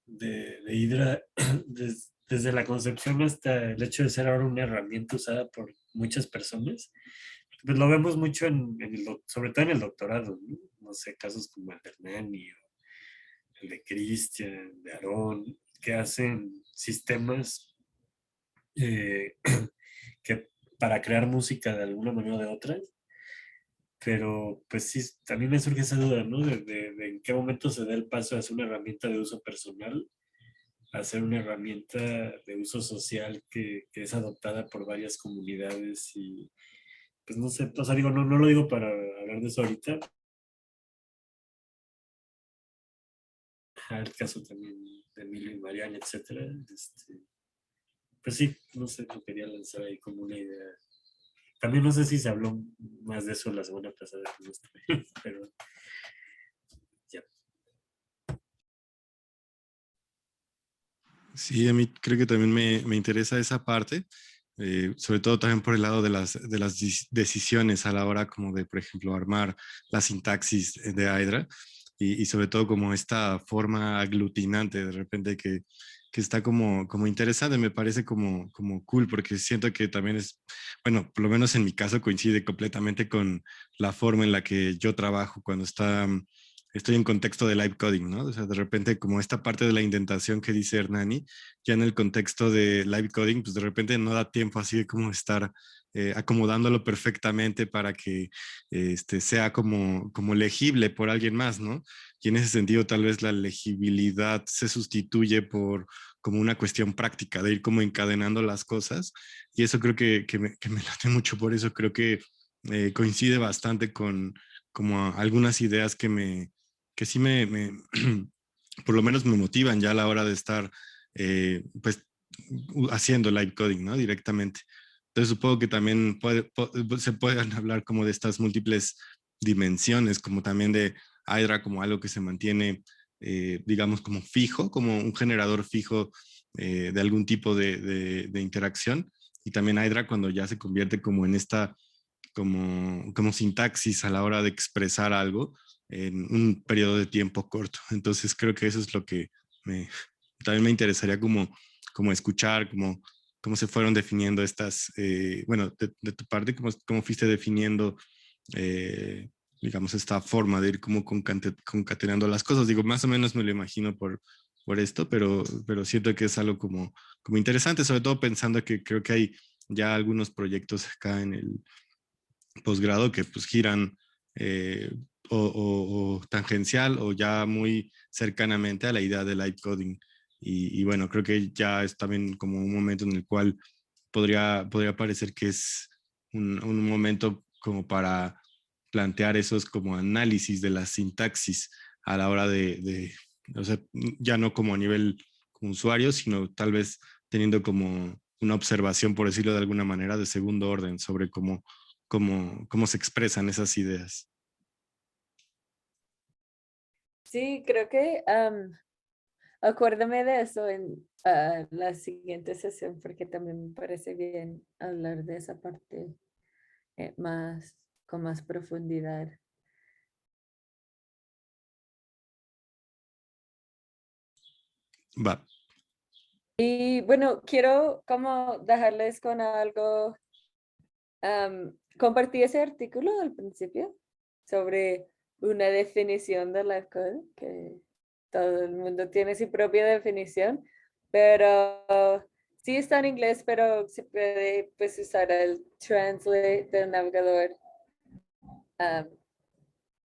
de Hydra desde la concepción hasta el hecho de ser ahora una herramienta usada por muchas personas. Pues lo vemos mucho sobre todo en el doctorado, ¿no? No sé, casos como el de Hernani o el de Cristian, de Aarón, que hacen sistemas eh, que para crear música de alguna manera o de otra, pero pues sí, también me surge esa duda, ¿no? De en qué momento se da el paso a ser una herramienta de uso personal a ser una herramienta de uso social que es adoptada por varias comunidades y pues no sé, o sea, digo, no lo digo para hablar de eso ahorita, el caso también de Emilio y Mariana, etcétera. Pues sí, no sé, lo quería lanzar ahí como una idea. También no sé si se habló más de eso la semana pasada, no estuve, pero ya. Sí, a mí creo que también me interesa esa parte, sobre todo también por el lado de las decisiones a la hora como de, por ejemplo, armar la sintaxis de Hydra y sobre todo como esta forma aglutinante de repente que está como interesante, me parece como cool, porque siento que también es, bueno, por lo menos en mi caso coincide completamente con la forma en la que yo trabajo cuando estoy en contexto de live coding, ¿no? O sea, de repente como esta parte de la indentación que dice Hernani, ya en el contexto de live coding, pues de repente no da tiempo así de como estar acomodándolo perfectamente para que sea como legible por alguien más, ¿no? Y en ese sentido tal vez la legibilidad se sustituye por como una cuestión práctica de ir como encadenando las cosas y eso creo que me late mucho, por eso creo que coincide bastante con como algunas ideas que sí por lo menos me motivan ya a la hora de estar pues haciendo live coding, ¿no? Directamente. Entonces supongo que también se pueden hablar como de estas múltiples dimensiones, como también de Hydra como algo que se mantiene, digamos, como fijo, como un generador fijo de algún tipo de interacción. Y también Hydra cuando ya se convierte como en esta, como sintaxis a la hora de expresar algo en un periodo de tiempo corto. Entonces creo que eso es lo que me, también me interesaría como escuchar, cómo se fueron definiendo estas, bueno, de tu parte, cómo fuiste definiendo, eh, digamos, esta forma de ir como concatenando las cosas. Digo, más o menos me lo imagino por esto, pero siento que es algo como interesante, sobre todo pensando que creo que hay ya algunos proyectos acá en el posgrado que pues giran eh, o tangencial o ya muy cercanamente a la idea de live coding. Y bueno, creo que ya es también como un momento en el cual podría parecer que es un momento como para plantear esos como análisis de la sintaxis a la hora o sea, ya no como a nivel como usuario, sino tal vez teniendo como una observación, por decirlo de alguna manera, de segundo orden sobre cómo se expresan esas ideas. Sí, creo que acuérdame de eso en la siguiente sesión porque también me parece bien hablar de esa parte más con más profundidad. Va. Y bueno, quiero como dejarles con algo. Compartí ese artículo al principio sobre una definición de life code, que todo el mundo tiene su propia definición, pero sí está en inglés, pero se puede pues, usar el translate del navegador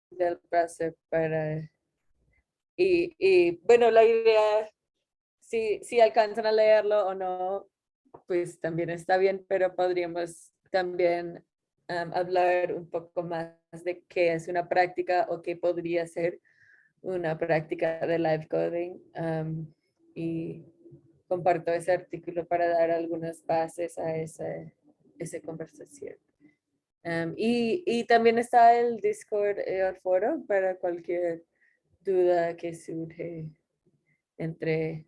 del browser para... Y bueno, la idea, si alcanzan a leerlo o no, pues también está bien, pero podríamos también hablar un poco más de qué es una práctica o qué podría ser una práctica de live coding. Y comparto ese artículo para dar algunas bases a esa conversación. Y también está el Discord, el foro para cualquier duda que surge entre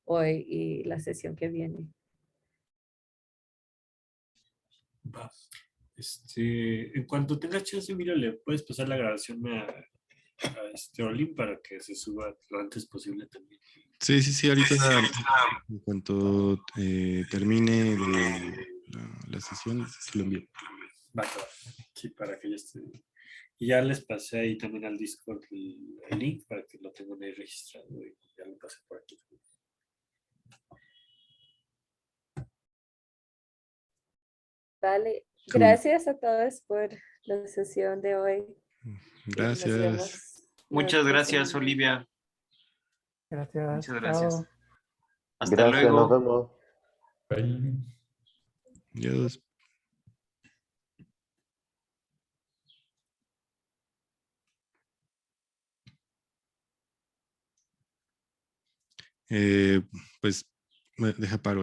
hoy y la sesión que viene. Va. En cuanto tengas chance, mira, le puedes pasar la grabación a Olin para que se suba lo antes posible también. Sí, ahorita en cuanto termine la sesión, te lo envío. Va, va. Sí, para que ya esté. Y ya les pasé ahí también al Discord el link para que lo tengan ahí registrado y ya lo pasé por aquí. Vale, Cool. gracias a todos por la sesión de hoy. Y nos Gracias. vemos la Muchas gracias, próxima. Olivia. Gracias. Muchas gracias. Chao. Hasta Gracias, nos luego. vemos. Bye. Adiós. pues deja paro.